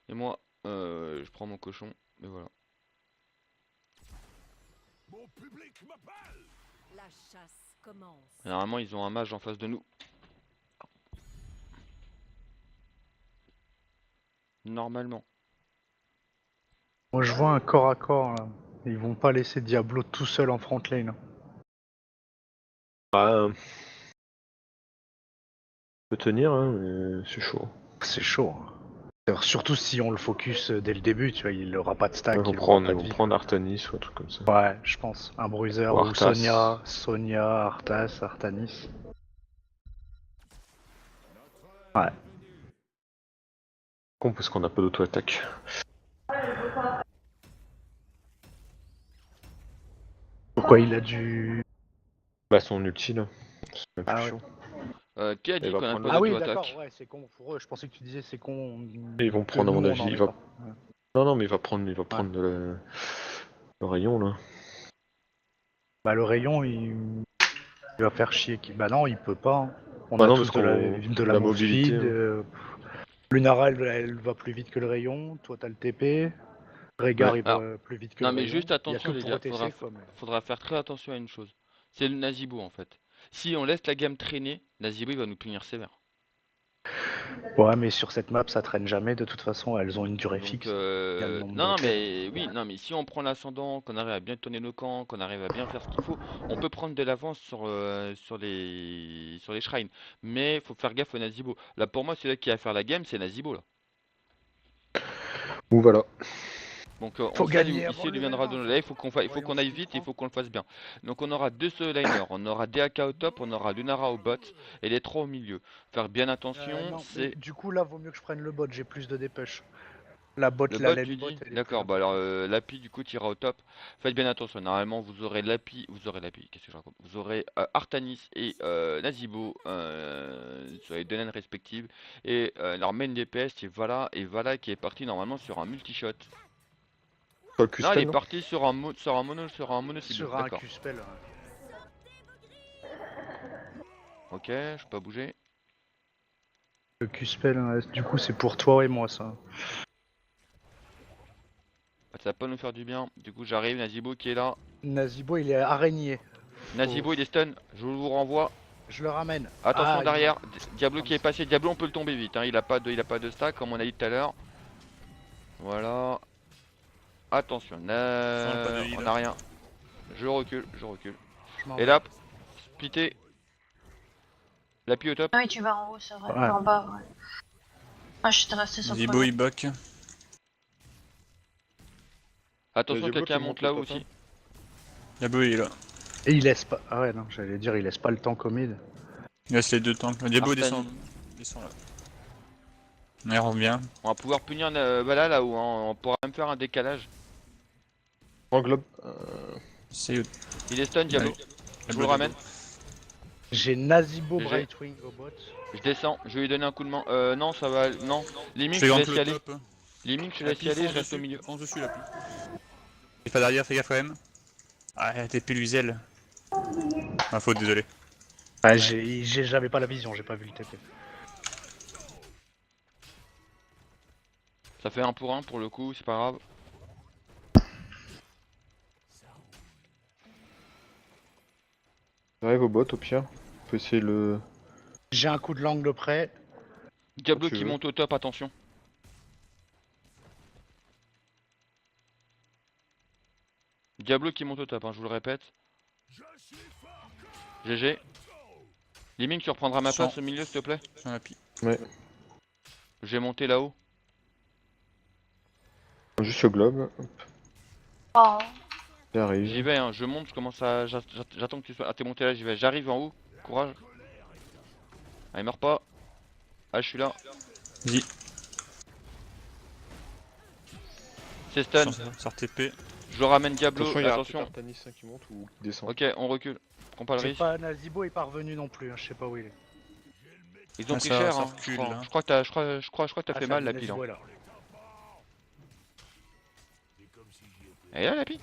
A: Et moi, je prends mon cochon, et voilà.
F: La chasse commence.
A: Généralement, ils ont un mage en face de nous. Normalement.
B: Moi, je vois un corps à corps là. Ils vont pas laisser Diablo tout seul en front lane.
E: Ah, peut tenir, hein, mais c'est chaud.
B: C'est chaud. Alors, surtout si on le focus dès le début, tu vois, il aura pas de stack.
E: Ils vont
B: il aura pas de vie.
E: prendre Artanis ou un truc comme ça.
B: Ouais, je pense. Un bruiser
E: Ou
B: ou
E: Arthas.
B: Sonia, Arthas, Artanis. Ouais.
E: Con parce qu'on a pas d'auto-attaque.
B: Pourquoi il a du.
E: Bah son ulti là. C'est même plus
B: Ah ouais.
E: chiant.
A: Qui a dit
E: Il va
A: qu'on a
E: prendre
A: pas
E: le-
B: Ah oui,
A: d'auto-attaque?
B: d'accord, ouais, c'est con pour eux. Je pensais que tu disais c'est con.
E: Et ils vont
B: que
E: prendre à
B: nous,
E: mon
B: on
E: avis.
B: en
E: Il
B: est
E: va...
B: pas. Ouais.
E: Non mais il va prendre le rayon là.
B: Bah, le rayon, il va faire chier. Bah non, il peut pas. Hein. On
E: Bah
B: a
E: non,
B: tous
E: parce
B: de la
E: la
B: move
E: mobilité,
B: speed.
E: hein.
B: Lunara, elle va plus vite que le rayon. Toi, t'as le TP. Régard,
E: Ouais.
B: il
A: Alors,
B: va plus vite que
A: non
B: le
A: mais
B: rayon.
A: juste
B: Il y a
A: attention
B: que
A: les
B: pour
A: gars,
B: ETC, quoi. Mais...
A: faudra faire très attention à une chose. C'est le Nazibo en fait. Si on laisse la gamme traîner, Nazibo il va nous punir sévère.
B: Ouais, mais sur cette map, ça traîne jamais. De toute façon, elles ont une durée
A: Donc,
B: fixe. le nombre
A: non,
B: de-
A: mais oui, non, mais si on prend l'ascendant, qu'on arrive à bien tourner nos camps, qu'on arrive à bien faire ce qu'il faut, on peut prendre de l'avance sur les shrines. Mais faut faire gaffe au Nazibo. Là, pour moi, celui-là qui va faire la game, c'est Nazibo là.
E: Ou voilà.
A: Donc,
B: Faut
A: on sait
B: gagner
A: il
B: avant
A: sait
B: le
A: d'où viendra
B: level
A: de
B: 20.
A: là. Il faut
B: Voyons
A: qu'on
B: ce
A: aille
B: qu'il
A: vite, il
B: prend.
A: faut qu'on le fasse bien. Donc, on aura deux solo laners, on aura DAK au top, on aura Lunara au bot et les trois au milieu. Faire bien attention,
B: Non, mais
A: c'est
B: du coup, là, vaut mieux que je prenne le bot. J'ai plus de dépêche. La bot,
A: le
B: la
A: bot,
B: lane
A: tu
B: bot,
A: dis?
B: elle est plus
A: D'accord,
B: là.
A: bah alors l'API du coup tira au top. Faites bien attention, normalement vous aurez l'API, qu'est-ce que je raconte? Vous aurez Artanis et Nazibo sur les deux lanes respectives. Et leur main DPS c'est Vala qui est parti normalement sur un multi-shot.
E: Sur le
A: Non, il est
E: Q-spell, non?
A: parti sur un mono cible,
B: Sur un
A: d'accord.
B: Q-spell.
A: Ok, je peux pas bouger.
B: Le Q-spell, du coup, c'est pour toi et moi, ça.
A: Ça va pas nous faire du bien. Du coup j'arrive, Nazibo qui est là.
B: Nazibo, il est araignée.
A: Nazibo il est stun, je vous renvoie.
B: Je le ramène.
A: Attention
B: Ah,
A: derrière, Diablo qui est passé. Diablo on peut le tomber vite, hein. Il a pas de stack comme on a dit tout à l'heure. Voilà. Attention,
C: Change pas de
A: on
C: heal.
A: n'a rien. Je recule, je recule.
B: je m'en
A: Et
B: vais.
A: là, splitter. L'appui au top.
D: Ah oui, tu vas en haut, c'est vrai.
B: Ouais.
D: En bas, ouais. Moi, je suis resté sur le
C: Zibo
D: premier.
C: il back.
A: Attention,
E: Diablo
A: quelqu'un
E: qui
A: monte
E: monte au
A: là-haut
E: top,
A: aussi.
C: Diabo il est là.
B: Et il laisse pas. Ah ouais, non, j'allais dire, il laisse pas le temps comme mid.
C: Il laisse les deux tanks. Diabo
A: Artani.
C: descend. Descend là. Il revient.
A: On va pouvoir punir Vala là-haut, hein. On pourra même faire un décalage.
E: En globe.
C: C'est
A: Il est stun, Diablo. Je vous le ramène.
B: J'ai Nazibo
A: GG.
B: Brightwing au bot.
A: Je descends, je vais lui donner un coup de main. Non, ça va. Non. Limite,
C: Je
A: je
C: fais
A: laisse
C: gank
A: y
C: le
A: aller.
C: top.
A: Limite, je
C: La
A: laisse y
C: pile
A: aller, je
C: fonce
A: reste au
C: dessus.
A: milieu.
C: Fonce dessus la pile. Il est pas derrière, fais gaffe quand même. Ah, t'es Péluzel. Ma faute, désolé.
B: Ah, j'avais pas la vision, j'ai pas vu le TP.
A: Ça fait 1 pour 1 pour le coup, c'est pas grave.
E: J'arrive au bot au pire. On peut essayer le.
B: J'ai un coup de l'angle près.
A: Diablo
E: tu
A: qui
E: veux.
A: monte au top, attention. Diablo qui monte au top, hein, je vous le répète. GG. Liming, tu reprendras ma place au milieu, s'il te plaît.
C: Sur la pile.
A: Je vais monter là-haut.
E: Juste au globe.
D: Oh.
E: J'arrive.
A: J'y vais, hein, je monte, je commence à. J'attends que tu sois. Ah, t'es monté là, j'y vais. J'arrive en haut. Courage. Ah, il meurt pas. Ah, je suis là.
C: Vas-y.
A: C'est stun.
C: Sort TP.
A: Je le ramène Diablo.
E: Attention, il y a
A: Attention.
E: Artanis qui monte ou qui descend.
A: Ok, on recule. Prends pas le
B: J'ai
A: risque.
B: pas Nazibo est pas revenu non plus, hein, je sais pas où il est.
A: Ils ont
C: Ah,
A: pris
C: ça-
A: cher,
C: ça
A: hein.
C: recule,
A: Je crois.
C: là.
A: Je crois que t'as, je crois que t'as fait
B: ça
A: mal
B: y est,
A: la pile.
B: Nazibo
A: Hein.
B: est là.
A: Elle est là la pile.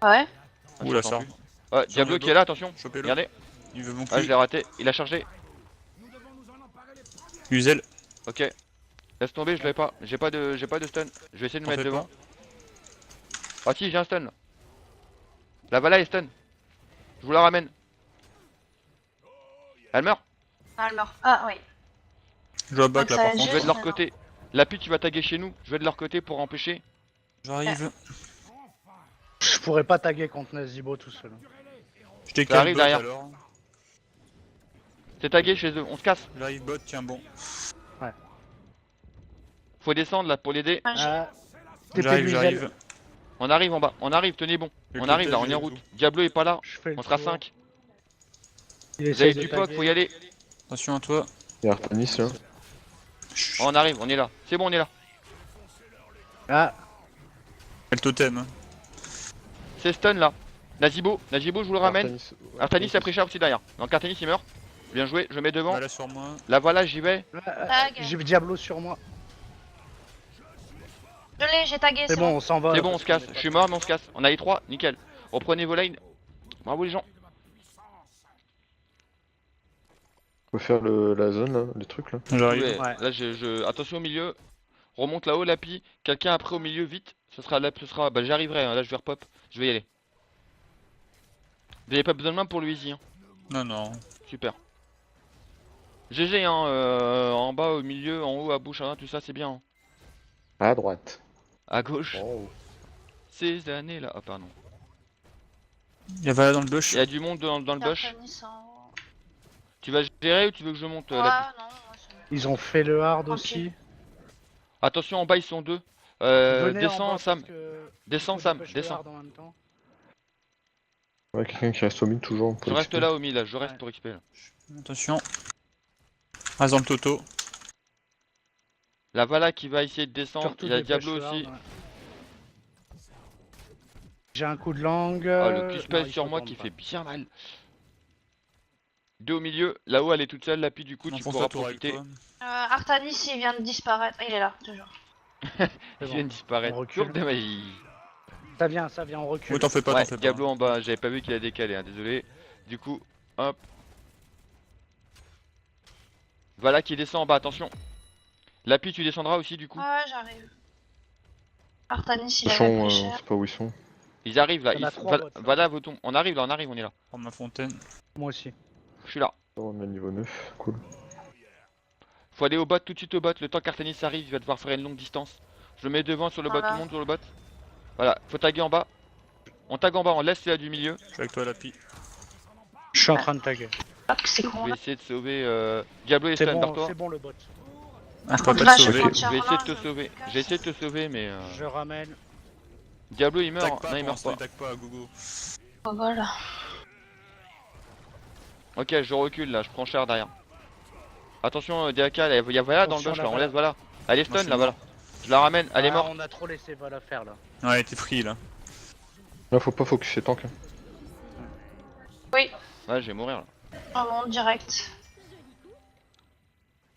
D: Ouais.
A: Ah,
C: Ouh,
A: je
C: la
A: l'entends
C: sort.
A: plus. Ouais, Diablo
C: le
A: qui
C: dos.
A: est là, attention.
C: Chopez-le.
A: Regardez.
C: Il veut mon
A: Ah, je
C: cul.
A: l'ai raté. Il a chargé.
C: Uzel.
A: Ok. Laisse tomber, je l'ai pas. J'ai pas de stun. Je vais essayer de me
C: T'en
A: mettre
C: fais
A: devant. Ah si, j'ai un stun. La Vala est stun. Je vous la ramène. Elle meurt.
D: Ah, elle meurt. Ah, oui.
C: Je dois back
D: Donc
C: là
D: ça
C: par
A: Je
C: contre.
A: vais de leur
D: non.
A: côté. La pute, tu vas taguer chez nous. Je vais de leur côté pour empêcher.
C: J'arrive.
B: Je pourrais pas taguer contre Nazibo tout seul.
C: Je t'ai
A: Ça arrive
C: bot
A: derrière.
C: alors.
A: C'est tagué chez eux. On se casse.
C: J'arrive bot, tiens bon.
A: Faut descendre là pour l'aider.
D: Ah, j'ai-
B: Ah, TP
C: J'arrive,
B: Luisel.
C: j'arrive.
A: On arrive en bas. On arrive, tenez bon.
C: Le
A: On arrive là, on
C: clôtage,
A: est en
C: j'ai
A: route.
C: tout.
A: Diablo est pas là.
B: Je fais le
A: On sera
B: tour.
A: 5.
B: Il
A: Vous
B: essaie
A: avez
B: de
A: du poc,
B: taguer.
A: faut y aller.
C: Attention à toi.
E: Il y a Artanis là.
A: Oh, on arrive, on est là. C'est bon, on est là.
B: Ah,
C: Quel totem. Hein.
A: C'est stun là. Nazibo, je vous le ramène. Artanis a
E: a
A: pris cher aussi derrière. Donc Artanis il meurt. Bien joué, je mets devant.
C: Voilà sur moi.
A: La voilà, j'y vais.
D: Tag.
B: j'ai Diablo sur moi.
D: Je l'ai, j'ai tagué,
B: C'est bon, on s'en va.
A: C'est bon, on se casse. Je suis mort, mais on se casse. On a les 3, nickel. Reprenez vos lanes. Bravo les gens.
E: On peut faire la zone là, les trucs là.
C: J'arrive.
A: Ouais,
B: Ouais.
A: là, attention au milieu. Remonte là-haut, Lapi. Quelqu'un après au milieu, vite. Ce sera là, bah j'arriverai. Hein. Là, je vais repop. Je vais y aller. Vous avez pas besoin de main pour le easy. Hein.
C: Non, non.
A: Super. GG, hein, en bas, au milieu, en haut, à bouche, tout ça, c'est bien. Hein.
E: À droite.
A: À gauche,
E: Oh.
A: ces années-là. Ah, pardon.
C: Il y a Vala dans le bush.
A: Il y a du monde dans le bush.
D: Artanis en...
A: Tu vas gérer ou tu veux que je monte
D: Ouais,
A: la piste?
D: non, moi c'est bon.
B: Ils ont fait le hard
D: Tranquille.
B: aussi.
A: Attention, en bas, ils sont deux.
B: Venez en
A: Descends,
B: bas
A: Sam.
B: parce que
A: Descends,
B: faut
A: Sam.
B: dépêcher le
A: Descends.
B: hard en même temps.
E: Ouais, quelqu'un qui reste au mid toujours pour
A: Je reste
E: XP.
A: là au milieu, là. Je reste
B: Ouais.
A: pour XP. Là.
C: Attention. Reste dans le Toto.
A: La Vala qui va essayer de descendre.
B: Surtout
A: Il y a
B: dépêche
A: Diablo
B: le hard,
A: aussi.
B: ouais. J'ai un coup de langue.
A: Ah, le
B: non,
A: Q-Spell
B: il
A: sur
B: se
A: moi
B: retourne
A: qui
B: pas.
A: fait bien mal. Deux au milieu. Là-haut, elle est toute seule. La pie, du coup,
C: On
A: tu
C: fonce
A: pourras
C: la tour avec
A: profiter.
C: toi.
D: Artanis il vient de disparaître. Ah, il est là, toujours.
B: C'est
A: Il
B: bon.
A: vient de disparaître.
B: On recule.
A: Tour de magie.
B: Ça vient, on recule.
C: Oui, t'en fais pas,
A: Ouais,
C: t'en fais pas.
A: Diablo en bas. J'avais pas vu qu'il a décalé, hein, désolé. Du coup, hop. Voilà qui descend en bas, attention. La pie, tu descendras aussi, du coup.
D: Ouais, j'arrive. Artanis il
E: Ils
D: avait
E: sont,
D: pris
E: je
D: cher.
E: sais pas où ils sont.
A: Ils arrivent là.
B: Il y en a
A: Ils...
B: trois bots, là.
A: Voilà, votons. On arrive là, on est là.
C: Prendre ma fontaine.
B: Moi aussi.
A: Je suis là.
E: Oh, on est niveau 9, cool.
A: Faut aller au bot, tout de suite au bot. Le temps qu'Artanis arrive, il va devoir faire une longue distance. Je le mets devant sur le bot,
D: Voilà.
A: tout le monde sur le bot. Voilà, faut taguer en bas. On tag en bas, on laisse celui-là du milieu.
C: Je suis avec toi, Lapi.
B: Je suis en train de taguer.
D: Hop, c'est
A: Je
D: con
A: vais
D: là.
A: essayer de sauver Diablo et
B: C'est
A: Stun,
B: bon,
A: barre-toi.
B: c'est bon le bot.
C: Ah, je peux pas
D: Là,
C: te
D: je
C: sauver.
D: prends
A: Je vais essayer de te
D: je
A: sauver.
D: me
A: J'ai essayé de te sauver, mais
B: Je ramène.
A: Diablo il meurt.
C: Tac
A: Hein.
C: pas,
A: Non, il
C: pour
A: meurt
C: l'instant,
A: pas.
C: il tac pas, gogo.
D: Oh, voilà.
A: Ok, je recule là, je prends cher derrière. Attention, DAK, il y a Vala dans le
B: Attention,
A: bush
B: la
A: là, on
B: Vala.
A: laisse Vala. Elle est
C: Moi, je
A: stun
C: suis
A: là,
C: mort.
A: Vala. Je la ramène, elle est
B: Ah,
A: morte.
B: on a trop laissé Vala faire là.
C: Ouais, t'es free là.
E: Là, faut pas focuser tank. Hein.
D: Oui,
A: Ouais, je vais mourir là.
D: on monte direct.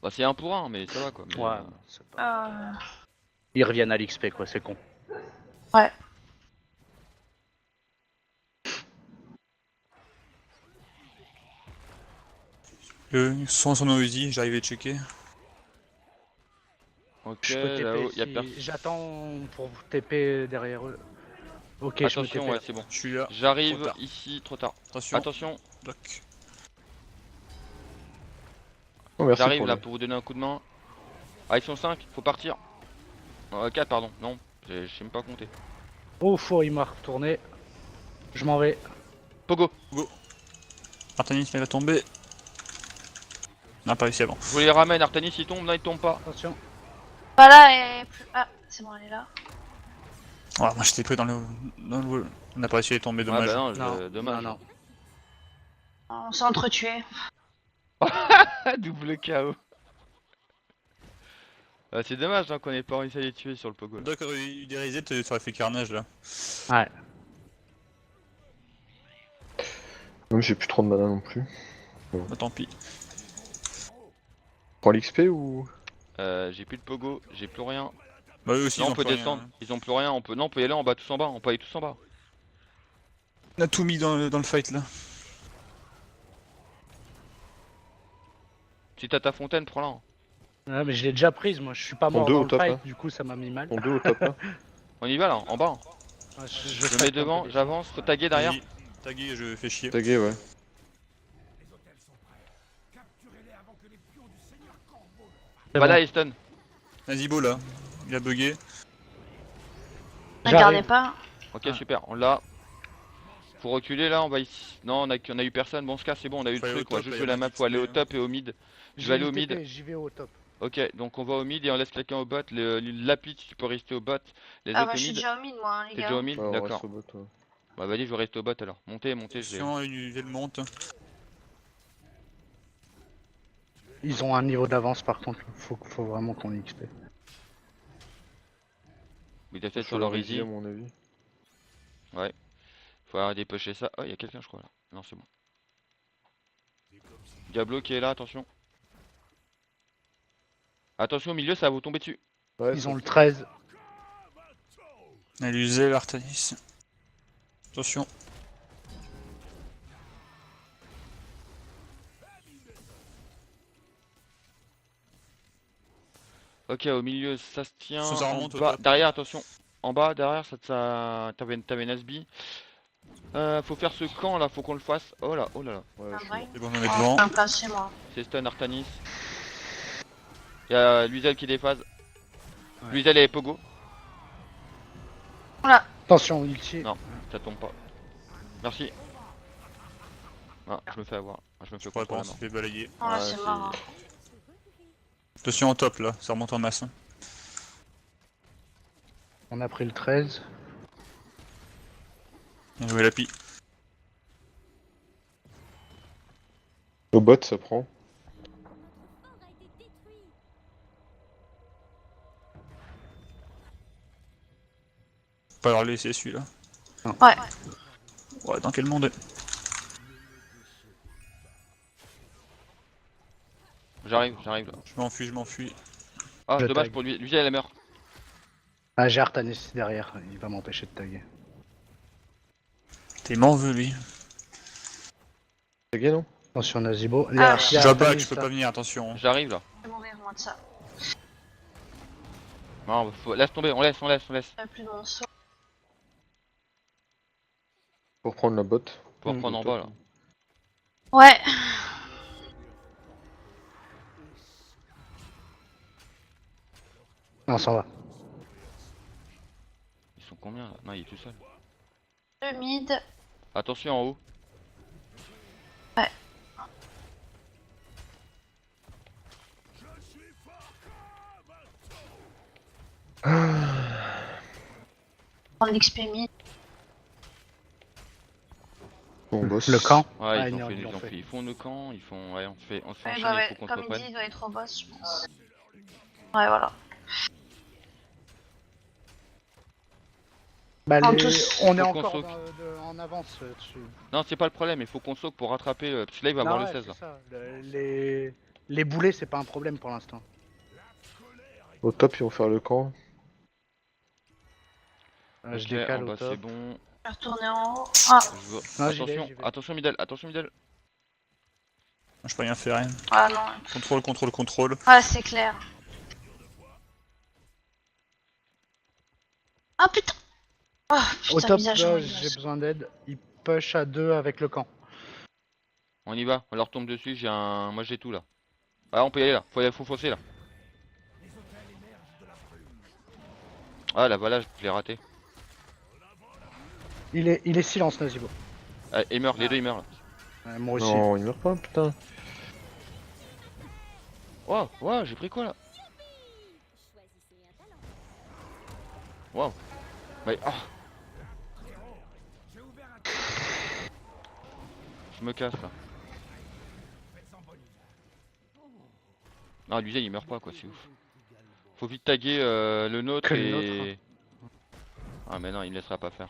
A: Bah, c'est un pour un, mais ça va quoi. Mais,
B: Ouais, c'est pas... Ils reviennent à l'XP quoi, c'est con.
D: Ouais.
C: Ils sont sur nos Uzi, j'arrive à checker.
A: Ok,
B: Je peux
A: là-haut,
B: TP
A: y'a
B: si...
A: personne.
B: J'attends pour TP derrière eux. Ok, je me
A: Attention,
B: TP.
A: ouais, c'est bon.
C: Je suis là.
A: J'arrive
C: Trop tard.
A: ici, trop tard.
C: Attention.
A: Attention,
C: Doc.
E: Oh, merci
A: j'arrive
E: pour
A: là
E: le...
A: pour vous donner un coup de main. Ah, ils sont 5, faut partir. 4, pardon, non, je sais même pas compter.
B: Oh, faux, il m'a retourné. Je m'en vais.
A: Pogo,
C: Artanis, il va tomber. On a pas réussi avant.
A: je vous les ramène. Artanis il tombe, non, il tombe pas.
B: Attention.
D: Voilà, et plus. Ah, c'est bon, elle est là.
C: Ouais, moi j'étais pris dans le. On a pas réussi à tomber,
A: Ouais,
C: dommage.
A: bah non,
B: Non,
A: dommage.
B: non,
D: On s'est entretués.
A: Double KO. C'est dommage hein, qu'on ait pas réussi à les tuer sur le Pogo. Là.
C: Doc aurait eu des resets, ça aurait fait carnage là.
B: Ouais.
E: Même j'ai plus trop de mana non plus.
C: Bah tant pis.
E: Prends l'XP ou...
A: J'ai plus de Pogo, j'ai plus rien.
C: Bah eux aussi,
A: Non,
C: ils
A: on
C: ont
A: peut
C: plus rien,
A: descendre,
C: hein.
A: ils ont plus rien, on peut... Non, on peut y aller en bas, tous en bas, on peut aller tous en bas.
C: On a tout mis dans le fight là.
A: Si t'as ta fontaine, prends-la. Hein.
B: Ouais, mais je l'ai déjà prise, moi je suis pas
E: Ton
B: mort
E: deux
B: dans
E: au
B: le
E: top,
B: fight,
E: hein.
B: du coup ça m'a mis mal.
E: Ton 2 au top là.
A: On y va là, en bas. Hein.
B: Ouais,
A: Je le
B: fight
A: mets
B: un peu
A: devant,
B: les-
A: j'avance, faut taguer derrière.
C: Vas-y, tagué, je fais chier.
E: Tagué, ouais.
B: C'est
A: Voilà,
B: bon.
A: et stun.
C: Vas-y, beau là. Il a bugué.
D: Ne
B: J'arrive.
D: gardez pas.
A: Ok,
B: Ah.
A: super, on l'a. Faut reculer là, on va ici. Non, on a eu personne, bon, ce cas c'est bon, on a eu
C: Faut
A: le
C: aller
A: truc,
C: au
A: on va
C: top,
A: juste
C: il y
A: jouer
C: a
A: la
C: un
A: map,
C: petit
A: faut aller au
C: XP,
A: top et au mid. Je
B: J'ai
A: vais aller
B: le
A: au mid.
B: TP, j'y vais au top.
A: Ok, donc on va au mid et on laisse quelqu'un au bot. Lapis, tu peux rester au bot. Les
D: Ah,
A: autres
D: bah,
A: au
D: je suis
A: mid.
D: déjà au mid, moi, hein, les
A: T'es
D: gars.
A: déjà au mid,
E: Ouais, on reste
A: d'accord.
E: au bot, ouais.
A: Bah vas-y, je vais rester au bot alors. Montez, je vais.
C: Attention, elle monte.
B: Ils ont un niveau d'avance par contre, faut vraiment qu'on ait XP.
A: Ils étaient peut-être
E: Faut
A: sur leur
E: leur
A: easy.
E: à mon avis.
A: Faut arrêter de pusher ça. Oh, il y a quelqu'un, je crois là. Non, c'est bon. Diablo qui est là, attention. Attention au milieu, ça va vous tomber dessus.
E: Ouais,
B: Ils
E: ça-
B: ont le 13.
C: Elle usait l'Artanis. Attention.
A: Ok, au milieu, ça se tient.
C: Ça
A: En
C: remonte au
A: bas,
C: top.
A: derrière, attention. En bas, derrière, t'avais Nasby. Faut faire ce camp là, faut qu'on le fasse. Oh là là.
E: Ouais,
D: Un
E: je suis
D: vrai.
E: mort.
C: C'est bon, on est devant.
D: Un place chez moi.
A: C'est stun Artanis. Y'a Luisel qui déphase.
B: Ouais.
A: Luisel et Pogo.
B: Attention, ulti.
A: Non, ça tombe pas. Merci. Ah, je me fais avoir. Ah, je me fais
C: Je crois
A: contre
C: qu'on
A: la
C: s'est fait balayer.
D: Oh là,
A: Ouais,
D: c'est
A: c'est-
D: mort. Hein.
C: Attention en top là, ça remonte en masse. Hein.
B: On a pris le 13.
C: Bien joué la pie.
E: Au bot, ça prend.
C: Faut pas leur laisser celui-là.
D: Ouais.
C: Ouais, dans quel monde?
A: J'arrive là.
C: Je m'enfuis.
A: Ah,
B: Je
A: dommage
B: tag.
A: pour lui. Luisel elle meurt.
B: Ah, j'ai Artanis derrière, il va m'empêcher de taguer.
C: T'es m'en veux lui.
E: C'est gay, non?
B: Attention, Nazibo. Il y
D: Ah,
B: a-
D: je
B: il y a
C: Je vois pas,
B: Artanis,
C: je peux
B: là.
C: pas venir, attention.
A: J'arrive là.
D: Je vais mourir moi de ça.
A: Non, laisse tomber, on laisse.
D: J'ai plus de mon saut.
E: Pour prendre la bot.
A: Pour
B: Mm,
A: prendre en bas là.
D: Ouais.
B: Non, on s'en va.
A: Ils sont combien là? Non, il est tout seul.
D: Le mid.
A: Attention en haut.
D: Ouais. Prendre l'XP mid.
E: Bon boss.
B: Le camp.
A: Ouais,
B: Ah,
A: ils,
B: non,
A: ont fait,
B: ils l'ont fait.
A: ils font le camp, ils font. Ouais, on se fait
D: Ouais,
A: enchaîner,
D: bah
A: il
D: ouais.
A: faut qu'on se
D: Comme il dit,
A: reprenne.
D: il doit être au boss, je pense. Ouais, voilà.
B: Bah,
D: En
B: les-
D: tous.
B: on est
A: Faut qu'on
B: encore
A: soque.
B: en avance dessus.
A: Non, c'est pas le problème, il faut qu'on soque pour rattraper. Parce que là, il va avoir
B: Non,
A: le
B: ouais,
A: 16
B: c'est
A: là.
B: ça. Les boulets, c'est pas un problème pour l'instant.
E: Au top, ils vont faire le camp.
B: Je
A: Ok,
B: décale
A: en
B: au
A: bas,
B: top.
A: c'est bon.
D: Je vais retourner en haut. Ah,
A: Je vois-
B: Non, j'y
A: Attention,
B: vais.
A: attention middle.
C: Je peux rien faire. Hein.
D: ah non.
C: Contrôle.
D: Ah, c'est clair. Ah putain. Oh
B: Au
D: putain,
B: top,
D: visage
B: là,
D: horrible.
B: j'ai besoin d'aide. Il push à 2 avec le camp.
A: On y va, on leur tombe dessus, j'ai un. Moi j'ai tout là. Ah, on peut y aller là, faut foncer là. Ah, la voilà, je l'ai raté.
B: Il est silence, Nazibo.
A: Ah, il meurt, les deux ils meurent là.
B: Moi aussi.
E: Non, il meurt pas, putain.
A: Wow, j'ai pris quoi là? Wow. Mais, ah. Je me casse là. Non, lui il meurt pas quoi, c'est ouf. Faut vite taguer le nôtre
B: Que le
A: et. Ah, mais non, il me laissera pas faire.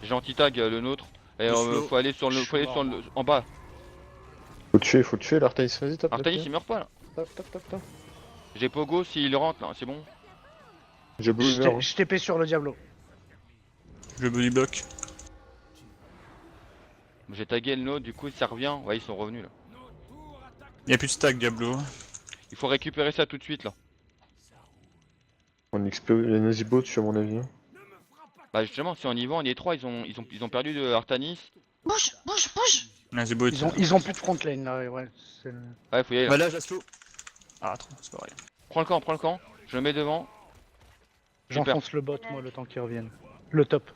A: Gentil tag le nôtre. Et
C: Le slow.
A: faut aller sur le.
B: Je
A: Faut aller
B: suis
A: sur
B: mort,
A: le. En bas.
E: Faut le tuer, l'Artanis, vas-y, tape.
A: Artanis il meurt pas là.
E: Tape.
A: J'ai Pogo s'il rentre là, c'est bon.
E: J'ai blue, il meurt.
B: Je TP sur le Diablo.
C: Je body block.
A: J'ai tagué le nôtre, du coup ça revient. Ouais, ils sont revenus là.
C: Y'a plus de stack Diablo.
A: Il faut récupérer ça tout de suite là.
E: On XP les Nazibo dessus, à mon avis. Hein.
A: Bah justement, si on y va, on y est trois, ils ont perdu de Artanis.
D: Bouge.
C: Nazebo
B: Ils ont plus de front lane là, ouais. c'est le-
A: Ouais, faut y aller.
C: Bah
A: Là.
C: là, je la slow. Ah, trop, c'est pas vrai.
A: Prends le camp. Je le mets devant. Super.
B: J'enfonce le bot, moi, le temps qu'ils reviennent. Le top.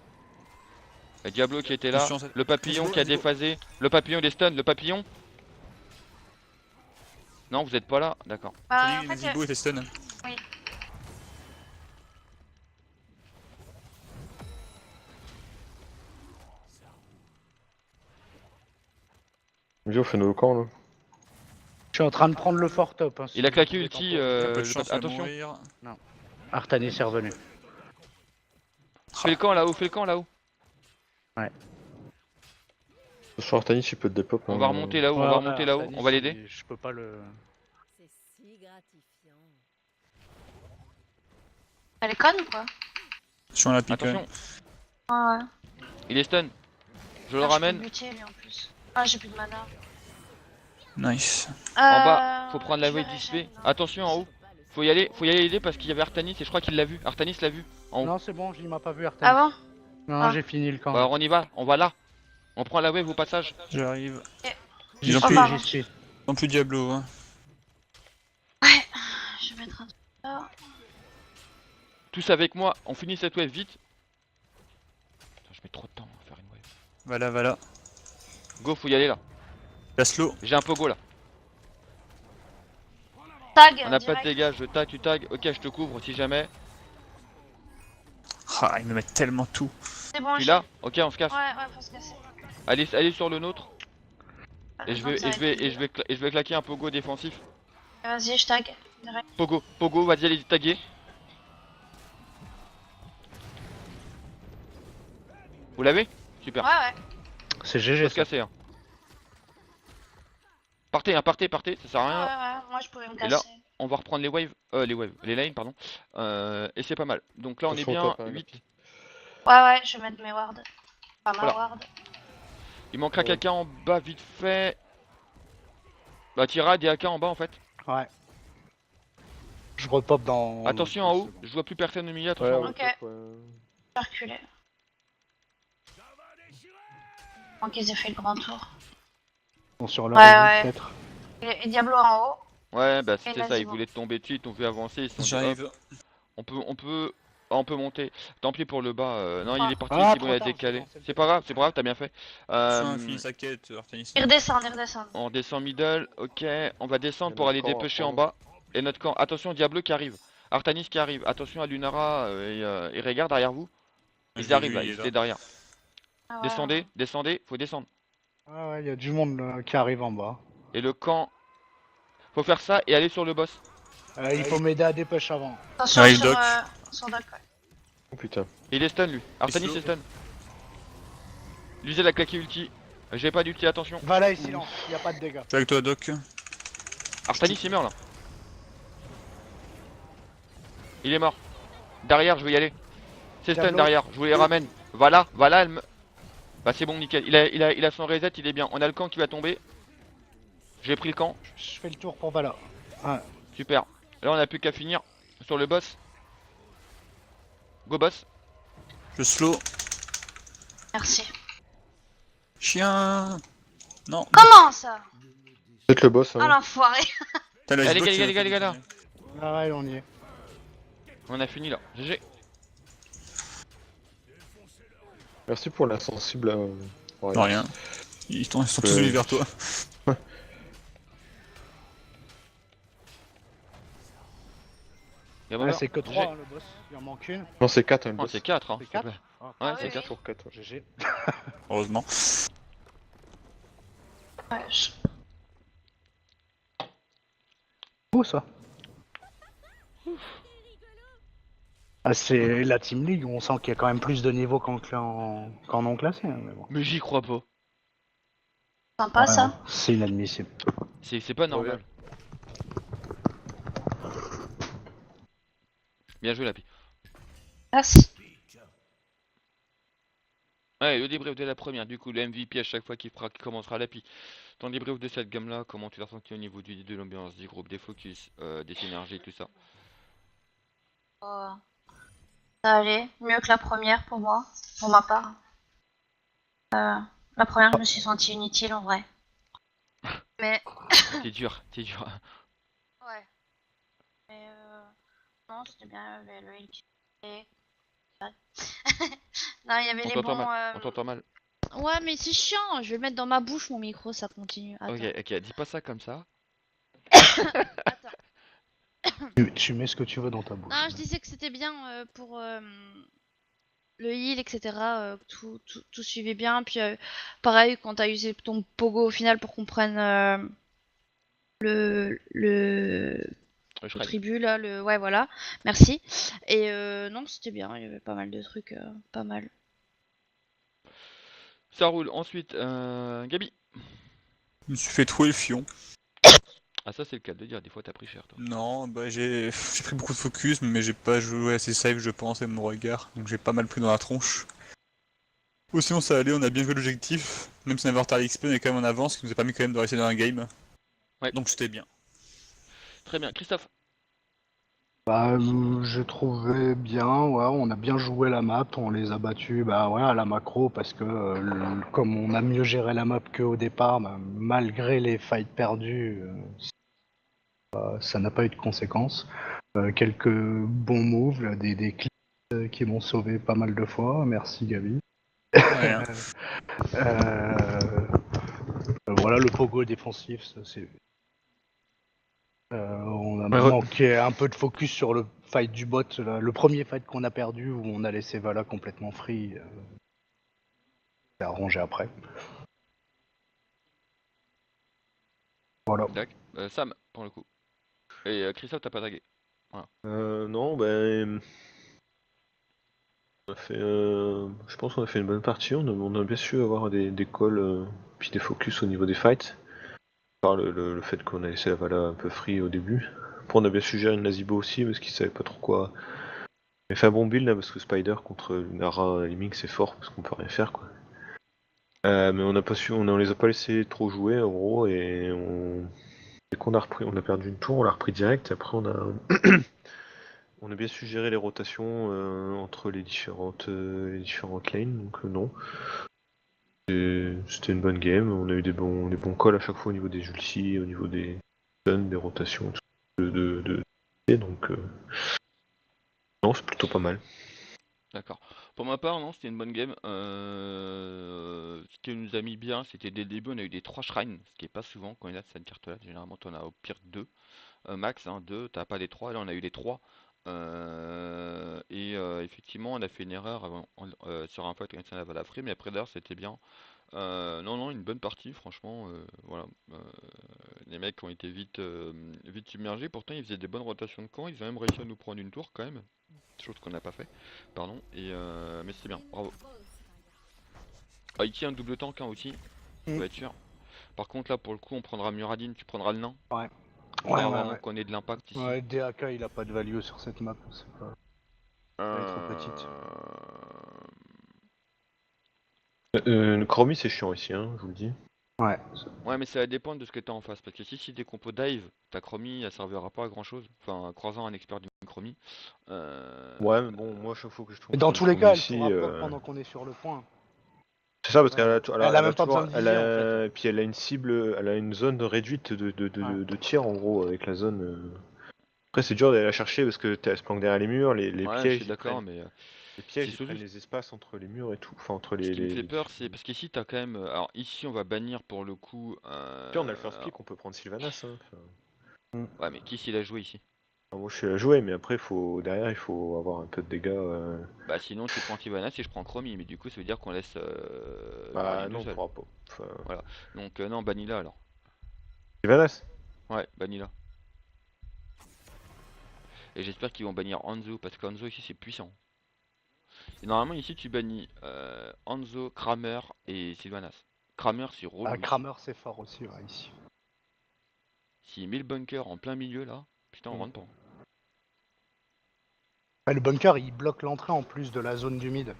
A: Et Diablo qui était là.
C: Attention, ça-
A: Le papillon
C: Nazebo,
A: qui a
C: Nazebo.
A: déphasé. Le papillon des stuns, le papillon. Non, vous êtes pas là, d'accord.
D: Bah,
C: Salut,
D: en fait,
C: Nazebo était stun.
E: Vas-y, on fait nos camps là.
B: Je suis en train de prendre le fort top. Hein,
A: Il a
B: si
A: claqué
B: vous
A: ulti.
B: pouvez
C: Y'a pas de
A: le
C: chance, il va
A: attention.
C: mourir.
B: tenter. Artanis est revenu.
A: Fais le camp là-haut.
E: Sur Artanis, il peut te dépop.
A: On va remonter là-haut,
B: Artanis,
A: on va l'aider.
B: Je peux pas le.
F: C'est si gratifiant.
D: elle est conne ou quoi?
C: Je suis en la pique.
A: Attention,
D: Ah ouais.
A: il est stun. Je le
D: Ah,
A: ramène.
D: Je peux buter lui en plus. Ah, j'ai plus de mana.
C: Nice.
A: En bas, faut prendre la
D: je
A: voie
D: vais
A: d'XP.
D: régène, non.
A: Attention en haut. Faut y aller aider parce qu'il y avait Artanis et je crois qu'il l'a vu. Artanis l'a vu. En haut.
B: Non, c'est bon, il m'a pas vu
D: Ah
B: Artanis.
D: bon?
B: Non,
D: Ah.
B: j'ai fini le camp.
A: Bah, alors on y va, on va là. On prend la wave au passage.
C: J'arrive.
B: J'y
C: Ils ont
B: suis,
C: plus,
D: pardon.
B: j'y suis.
C: ils ont plus Diablo. Hein.
D: Je vais mettre un truc là.
A: Tous avec moi, on finit cette wave vite. Putain, je mets trop de temps à faire une wave.
C: Voilà, voilà.
A: Go, faut y aller là.
C: La slow.
A: J'ai un pogo là.
D: Tag,
A: On n'a pas de
D: direct.
A: dégâts, je tag, tu tag. Ok, je te couvre si jamais.
C: Ah, ils me mettent tellement tout.
D: C'est bon,
A: Tu
D: j'ai-
A: là Ok, on se casse.
D: Ouais, faut se casser.
A: Allez sur le nôtre. Et je
D: Attends, ça va être
A: vais claquer un pogo défensif.
D: Vas-y, je tag. Direct.
A: Pogo, vas-y, allez taguer. Vous l'avez Super.
D: Ouais.
B: C'est
A: Faut
B: GG
A: se
B: ça.
A: casser. Hein. Partez, ça sert à rien.
D: Ouais. Moi, je pouvais me
A: Et là,
D: casser.
A: On va reprendre les lanes, pardon. Et c'est pas mal. Donc là, on est
E: Attention au
A: bien
E: top, hein,
A: 8.
D: Ouais, je vais mettre mes wards. Pas ma
A: Voilà.
D: ward.
A: Il manquera
E: Ouais.
A: quelqu'un en bas, vite fait. Bah, Tirade et AK en bas en fait.
B: Ouais. Je repop dans.
A: Attention en haut, je vois plus personne au milieu,
E: Ouais,
A: attention. en haut.
E: ouais,
D: Ok.
E: top, ouais.
D: Je vais reculer. Avant qu'ils aient fait le grand tour.
B: Ils sont sur le
D: Ouais,
B: réseau,
D: ouais.
B: peut-être.
D: Et Diablo en haut.
A: Ouais, bah
D: Et
A: c'était
D: là,
A: ça,
D: c'est
A: ils
D: bon.
A: voulaient tomber dessus, ils t'ont vu avancer, ils se sont dit, hop,
C: J'arrive.
A: on peut monter. Tant pis pour le bas, non, il est parti,
B: Ah,
A: c'est bon, il
B: trop
A: a
B: tard,
A: décalé.
B: c'est bon,
A: C'est pas grave, t'as bien fait.
C: Fin, fini sa quête, Artemis.
D: Ils redescendent.
A: On descend middle, ok, on va descendre
E: Et
A: pour
E: notre
A: aller
E: camp
A: dépêcher en
E: après.
A: bas. Et notre camp, attention, Diablo qui arrive. Artanis qui arrive, attention à Lunara et Rhaegar derrière vous.
C: Je
A: Ils
C: l'ai
A: arrivent
C: vu,
A: là,
C: il est
A: ils
C: là.
A: étaient derrière.
D: Ah ouais.
A: Descendez, faut descendre.
B: Ah ouais, il y a du monde qui arrive en bas.
A: Et le camp, faut faire ça et aller sur le boss.
B: Il faut m'aider à dépêche avant.
D: Attention
C: Arrive
D: sur,
C: Doc.
D: sur Doc, ouais.
E: Oh putain.
A: Il est stun lui, Artanis
C: slow.
A: est stun. L'usez la claqué ulti. J'ai pas d'ulti, attention.
B: Va là et silence, il a pas de dégâts.
C: Je suis avec toi, Doc.
A: Artanis il meurt là. Il est mort. Derrière, je vais y aller. C'est stun
B: Diablo.
A: derrière, je vous les ramène. Voilà, elle me... Bah c'est bon, nickel. Il a son reset, il est bien. On a le camp qui va tomber. J'ai pris le camp,
B: Je fais le tour pour Vala. Ouais.
A: super. Là on a plus qu'à finir sur le boss. Go boss.
C: Je slow.
D: Merci.
C: Chien. Non.
D: Comment ça?
E: Peut-être le boss,
D: Ah
E: hein.
D: l'enfoiré.
C: T'as la
A: Allez,
C: Xbox,
A: les gars,
C: il va
A: les gars,
C: continuer.
B: Ah ouais, on y est.
A: On a fini là. GG.
E: Merci pour l'insensible. Ouais.
C: Non, rien. Ils sont tous
E: Ouais.
C: venus vers toi.
A: Y'a
B: Ouais,
A: pas
B: c'est que
A: GG.
B: 3 le boss, il en manque une.
E: Non, c'est 4 hein, le
A: Non,
E: boss.
A: c'est 4 hein.
B: C'est
A: s'il te
B: 4
A: plaît.
B: Ah,
A: Ouais,
D: Ah
A: c'est
D: oui,
A: 4.
E: Pour 4.
B: GG.
C: Heureusement.
D: Ouais,
B: Beau ça. Ah, c'est la Team League où on sent qu'il y a quand même plus de niveau qu'en non classé. Hein, mais bon.
A: Mais j'y crois pas.
D: Sympa
B: Ouais,
D: ça.
B: hein, c'est inadmissible.
A: C'est pas normal. Bien joué la pi.
D: Merci.
A: Ouais, le débrief de la première, du coup, le MVP à chaque fois qu'il commencera la pi. Ton débrief de cette gamme-là, comment tu l'as ressenti au niveau de l'ambiance, du groupe, des focus, des synergies, tout ça.
D: Oh. Ça allait. Mieux que la première pour moi. Pour ma part. La première, je me suis sentie inutile en vrai. Mais.
A: T'es dur, t'es dur.
D: Ouais. Mais non, c'était bien le heal qui- et- Non, il y avait
A: On
D: les
A: t'entend
D: bons.
A: mal, on t'entend mal.
G: Ouais, mais c'est chiant, je vais le mettre dans ma bouche mon micro, ça continue. Attends.
A: Ok, dis pas ça comme ça.
G: Attends.
B: Tu mets ce que tu veux dans ta bouche.
G: Non, je disais que c'était bien pour le heal, etc. Tout suivait bien. Puis pareil, quand t'as usé ton pogo au final pour qu'on prenne le
A: Je
G: au
A: serai-
G: tribu là, ouais voilà, merci. Et non, c'était bien, il y avait pas mal de trucs, pas mal.
A: Ça roule. Ensuite, Gabi.
C: Je me suis fait trouer le fion.
A: Ah, ça, c'est le cas de dire. Des fois, t'as pris cher, toi.
C: Non, bah j'ai pris beaucoup de focus, mais j'ai pas joué assez safe, je pense, avec mon regard. Donc j'ai pas mal pris dans la tronche. Ou sinon ça allait, on a bien joué l'objectif. Même si on avait retard l'XP, on est quand même en avance, ce qui nous a permis quand même de rester dans un game.
A: Ouais.
C: Donc c'était bien.
A: Très bien. Christophe.
B: Bah, je trouvais bien, ouais, on a bien joué la map, on les a battus bah, ouais, à la macro parce que comme on a mieux géré la map qu'au départ, bah, malgré les fights perdus, ça n'a pas eu de conséquences. Quelques bons moves, là, des clips qui m'ont sauvé pas mal de fois, merci Gabi.
C: Ouais, hein.
B: Voilà, le pogo défensif, ça, c'est... on a
E: Ouais,
B: manqué un peu de focus sur le fight du bot, là, le premier fight qu'on a perdu où on a laissé Vala complètement free. C'est arrangé après. Voilà.
A: Dac. Sam, pour le coup. Et Christophe, t'as pas tagué.
E: non, ben. On a fait, je pense qu'on a fait une bonne partie. On a bien su avoir des calls, puis des focus au niveau des fights. Par le fait qu'on a laissé la Vala un peu free au début. Après, on a bien su gérer le Nazibo aussi parce qu'il savait pas trop quoi. Il a fait un bon build là parce que Spider contre Nara Liming c'est fort parce qu'on peut rien faire quoi. Mais on n'a pas su, on les a pas laissé trop jouer en gros dès qu'on a repris, on a perdu une tour, on l'a repris direct. Après on a bien su gérer les rotations entre les différentes lanes donc non. C'était une bonne game. On a eu des bons calls à chaque fois au niveau des ultis, au niveau des stuns, des rotations, tout donc non c'est plutôt pas mal.
A: D'accord. Pour ma part, non, c'était une bonne game. Ce qui nous a mis bien, c'était dès le début, on a eu des 3 shrines, ce qui est pas souvent quand il y a cette carte-là. Généralement, t'en as au pire 2. Max, hein, 2, t'as pas les 3. Là, on a eu les 3. Effectivement, on a fait une erreur sur un fight quand on avait la free, mais après d'ailleurs, c'était bien. Non, non, une bonne partie, franchement. Voilà. Les mecs ont été vite submergés. Pourtant, ils faisaient des bonnes rotations de camp. Ils ont même réussi à nous prendre une tour quand même. Chose qu'on n'a pas fait. Pardon. Mais c'est bien. Bravo. Ah, ici, un double tank hein, aussi. On va être sûr. Par contre, là, pour le coup, on prendra Muradin. Tu prendras le nain.
B: Ouais.
A: Histoire
B: Ouais,
A: vraiment
B: ouais.
A: qu'on ait de l'impact ici.
B: Ouais, DAK il a pas de value sur cette map, elle est trop petite.
E: Chromie c'est chiant ici, hein, je vous le dis.
B: Ouais.
A: Ouais, mais ça va dépendre de ce que t'as en face. Parce que si des compos dive, ta chromie, elle servira pas à grand chose. Enfin, croisant un expert d'une chromie.
E: Ouais, mais bon, moi, à chaque fois que je
B: Mais
E: tombe
B: dans
E: sur une
B: tous les cas,
E: chromie
B: elle
E: ici,
B: pourra pop pendant qu'on est sur le point.
E: c'est ça, parce
B: Ouais.
E: qu'elle a,
B: Elle a
E: elle a
B: même pas besoin
E: toujours,
B: de viser en fait.
E: puis elle a une cible, elle a une zone réduite
B: Ouais.
E: de tir en gros avec la zone. Après, c'est dur d'aller la chercher parce que elle se planque derrière les murs, les
A: Ouais, je suis
E: pièges,
A: d'accord, mais
E: les
A: c'est
E: pièges, ils
A: surtout
E: prennent les espaces entre les murs et tout, enfin entre
A: ce qui me fait
E: les
A: peur, c'est parce qu'ici t'as quand même. Alors ici, on va bannir pour le coup.
E: Puis on a le first pick, on peut prendre Sylvanas. Hein, enfin.
A: Ouais, mais qui s'il a joué ici?
E: Moi, je suis à jouer, mais après, derrière, il faut avoir un peu de dégâts.
A: Bah sinon, tu prends Sylvanas et je prends Chromie, mais du coup, ça veut dire qu'on laisse
E: Bah
A: Muradin tout
E: non, on
A: seul.
E: pourra pas. Enfin,
A: Voilà. Donc non, Banila alors.
E: Sylvanas.
A: Ouais, Banila. Et j'espère qu'ils vont bannir Hanzo, parce qu'Hanzo ici c'est puissant. Et normalement ici tu bannis Hanzo, Kramer et Sylvanas. Kramer c'est
B: Ah,
A: relou ici.
B: Kramer c'est fort aussi, ouais, ici.
A: S'il met le bunker en plein milieu là, putain on rentre pas.
B: Ouais, le bunker il bloque l'entrée en plus de la zone du mid.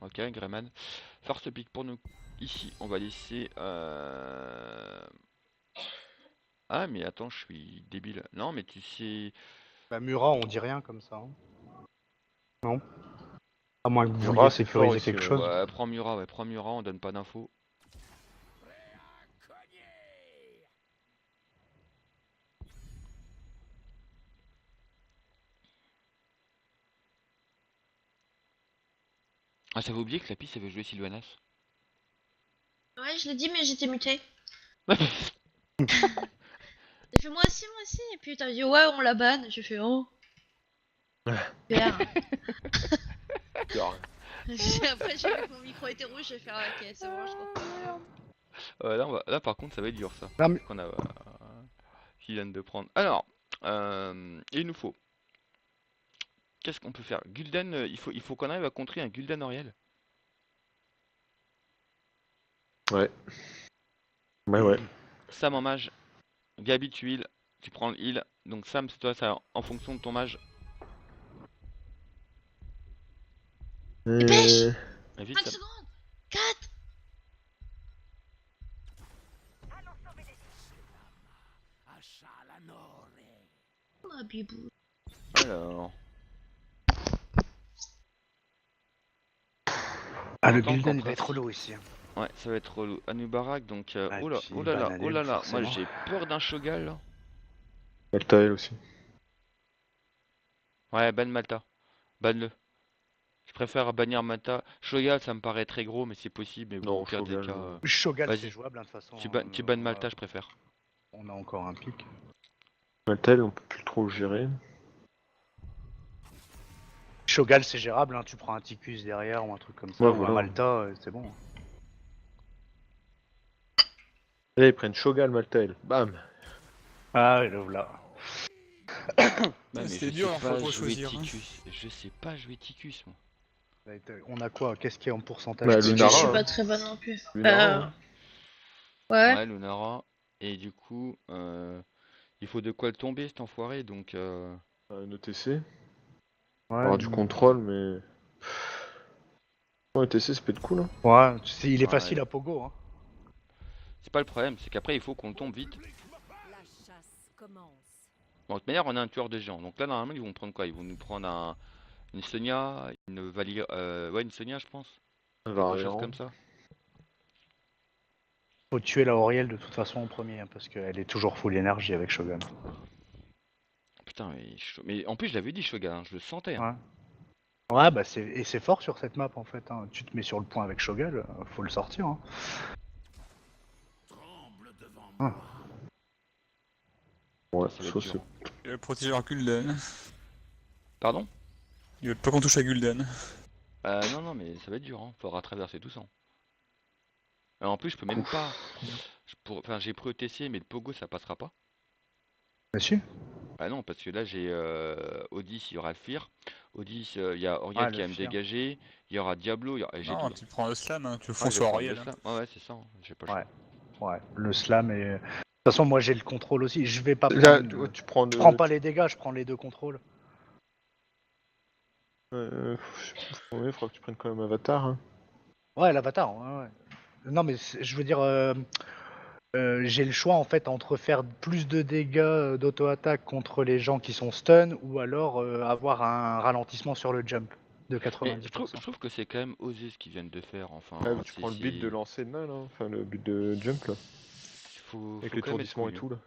A: Ok, Greyman. First pick pour nous. Ici, on va laisser. Ah, mais attends, je suis débile. Non, mais tu sais.
B: Bah, Murat, on dit rien comme ça. Hein. Non. À moins que vous vouliez
E: Murat, c'est fort
B: sécuriser
E: ici.
B: quelque
E: Ouais.
B: chose.
A: Ouais, prends Murat, on donne pas d'infos. Ah, j'avais oublié que la piste avait joué Sylvanas.
G: Ouais, je l'ai dit, mais j'étais mutée. J'ai fait moi aussi. Et puis t'as dit ouais, on la banne. J'ai fait oh. Super. Après, j'ai vu que mon micro était rouge, j'ai fait ah, ok, c'est bon, je comprends.
A: Là, par contre, ça va être dur ça.
B: Non, mais-
A: Qu'on a. Qui viennent de prendre. Alors, il nous faut. Qu'est-ce qu'on peut faire? Gul'dan, il faut qu'on arrive à contrer un Gul'dan Oriel.
E: Ouais. Ouais.
A: Sam en mage, Gabi tu heal, tu prends le heal. Donc Sam, c'est toi, ça en fonction de ton mage.
G: Dépêche
A: Et vite
G: 5
A: Sam.
G: secondes 4. Bibou.
A: Alors,
B: Ah, le
A: Attends
B: Gildan
A: qu'on
B: il va être
A: passe.
B: relou ici. Hein.
A: ouais, ça va être relou. Anubarak, donc.
B: Ah, et
A: Oh là,
B: puis
A: oh là là, oh
B: Banane,
A: là là. Moi
B: forcément.
A: j'ai peur d'un Shogal là.
E: Maltael aussi.
A: Ouais, ban Malta. Ban-le. Je préfère bannir Malta. Shogal, ça me paraît très gros, mais c'est possible. Mais bon, au
E: Non,
A: pire des
E: Shogal.
A: cas.
B: Shogal c'est
A: Vas-y,
B: jouable hein, de toute façon.
A: tu bannes Malta, je préfère.
B: On a encore un pic.
E: Maltael, on peut plus trop le gérer.
B: Shogal c'est gérable, hein, tu prends un Ticus derrière ou un truc comme ça,
E: Ouais,
B: ou un
E: voilà.
B: Malta, c'est bon.
E: Là, ils prennent Shogal, Maltael. Bam.
B: Ah, et le voilà.
A: Ouais, mais
C: C'était
A: je
C: dur,
A: sais
C: hein,
A: pas
C: faut
A: jouer
C: choisir, hein.
A: Ticus. Je sais pas jouer Ticus, moi.
B: On a quoi? Qu'est-ce qui est en pourcentage?
E: Bah,
G: Je
E: Lunara,
G: suis
E: hein.
G: pas très bonne non plus.
E: Lunara, hein.
G: Ouais.
A: Ouais, Lunara. Et du coup, il faut de quoi le tomber, cet enfoiré, donc.
E: Un ETC.
B: Ouais,
E: Alors, du contrôle, mais. Ouais, ETC, ça peut être cool, hein.
B: ouais, il est
A: Ouais.
B: facile à Pogo. Hein.
A: C'est pas le problème, c'est qu'après, il faut qu'on le tombe vite.
F: La chasse commence.
A: Bon, de toute manière, on a un tueur de géants. Donc là, normalement, ils vont prendre quoi? Ils vont nous prendre une Sonia, une Valir... ouais, une Sonia, je pense.
E: Un
A: Quelque chose
E: variant.
A: comme ça.
B: Faut tuer la Auriel de toute façon en premier, hein, parce qu'elle est toujours full énergie avec Shogun.
A: Putain, mais en plus, je l'avais dit, Shogun, hein, je le sentais. Hein.
B: Ouais. Ouais, bah c'est fort sur cette map en fait. Hein. Tu te mets sur le point avec Shogun, faut le sortir. Hein. Ah.
E: Ouais,
A: Ça va
E: ça
A: être
E: c'est.
A: dur.
C: Il veut protéger leur Gul'dan.
A: Pardon?
C: Il veut pas qu'on touche à Gul'dan.
A: Non, non, mais ça va être dur, hein. Faudra traverser tout ça. En plus, je peux même pas. Enfin, j'ai pris ETC, mais le Pogo, ça passera pas.
B: Bien sûr.
A: Ah non, parce que là, j'ai Odys, il y aura le Fear. Odys, il y a Oriel
B: Ah,
A: qui
B: le
A: va me
B: Fear.
A: dégager. Il y aura Diablo, et j'ai tout
C: Non,
A: là.
C: tu prends le slam, hein. tu le
A: Ouais,
C: fonces
A: je vais
C: sur
A: prendre le
C: Auriel.
A: slam. Ouais, ouais, c'est ça, hein. J'ai pas le
B: Ouais.
A: choix.
B: Ouais. Le slam et. De toute façon, moi j'ai le contrôle aussi. Je vais pas
E: Là,
B: prendre.
E: tu prends
B: Je
E: le.
B: prends pas les dégâts, je prends les deux contrôles.
E: Je sais plus, ouais, faudra que tu prennes quand même Avatar. Hein.
B: Ouais, l'avatar. Ouais, ouais. Non, mais je veux dire. J'ai le choix en fait entre faire plus de dégâts d'auto-attaque contre les gens qui sont stun ou alors avoir un ralentissement sur le jump de
A: Mais
B: 90%.
A: je trouve que c'est quand même osé ce qu'ils viennent de faire. Enfin,
E: Ouais, mais tu
A: c'est.
E: prends le but de lancer de main là, enfin le but de jump là, avec
A: Faut quand même être
E: l'étourdissement et
A: couillu.
E: tout là.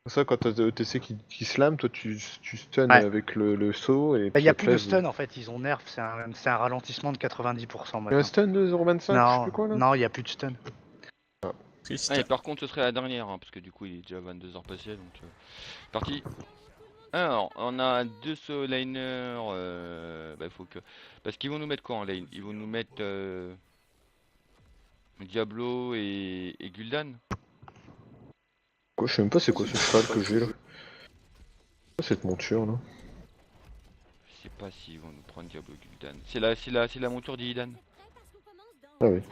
E: Pour ça, quand t'as le ETC qui slam, toi tu stun
B: Ouais.
E: avec le saut et
B: Il
E: puis
B: n'y a
E: ça
B: plus de
E: crève.
B: stun en fait, ils ont nerf, c'est un ralentissement de 90%
E: Il y a un
B: maintenant.
E: stun de 0,25, je sais
B: Non,
E: plus quoi là.
B: non, il n'y a plus de stun.
C: Triste.
A: Ah, et par contre, ce serait la dernière, hein, parce que du coup, il est déjà 22h passé, donc. Parti. Alors, on a deux solo laners. Bah, faut que. Parce qu'ils vont nous mettre quoi en lane? Ils vont nous mettre Diablo et Gul'dan.
E: Quoi, je sais même pas c'est quoi ce cheval que j'ai là. C'est cette monture là.
A: Je sais pas s'ils vont nous prendre Diablo et Gul'dan. C'est la monture d'Illidan.
E: Ah oui.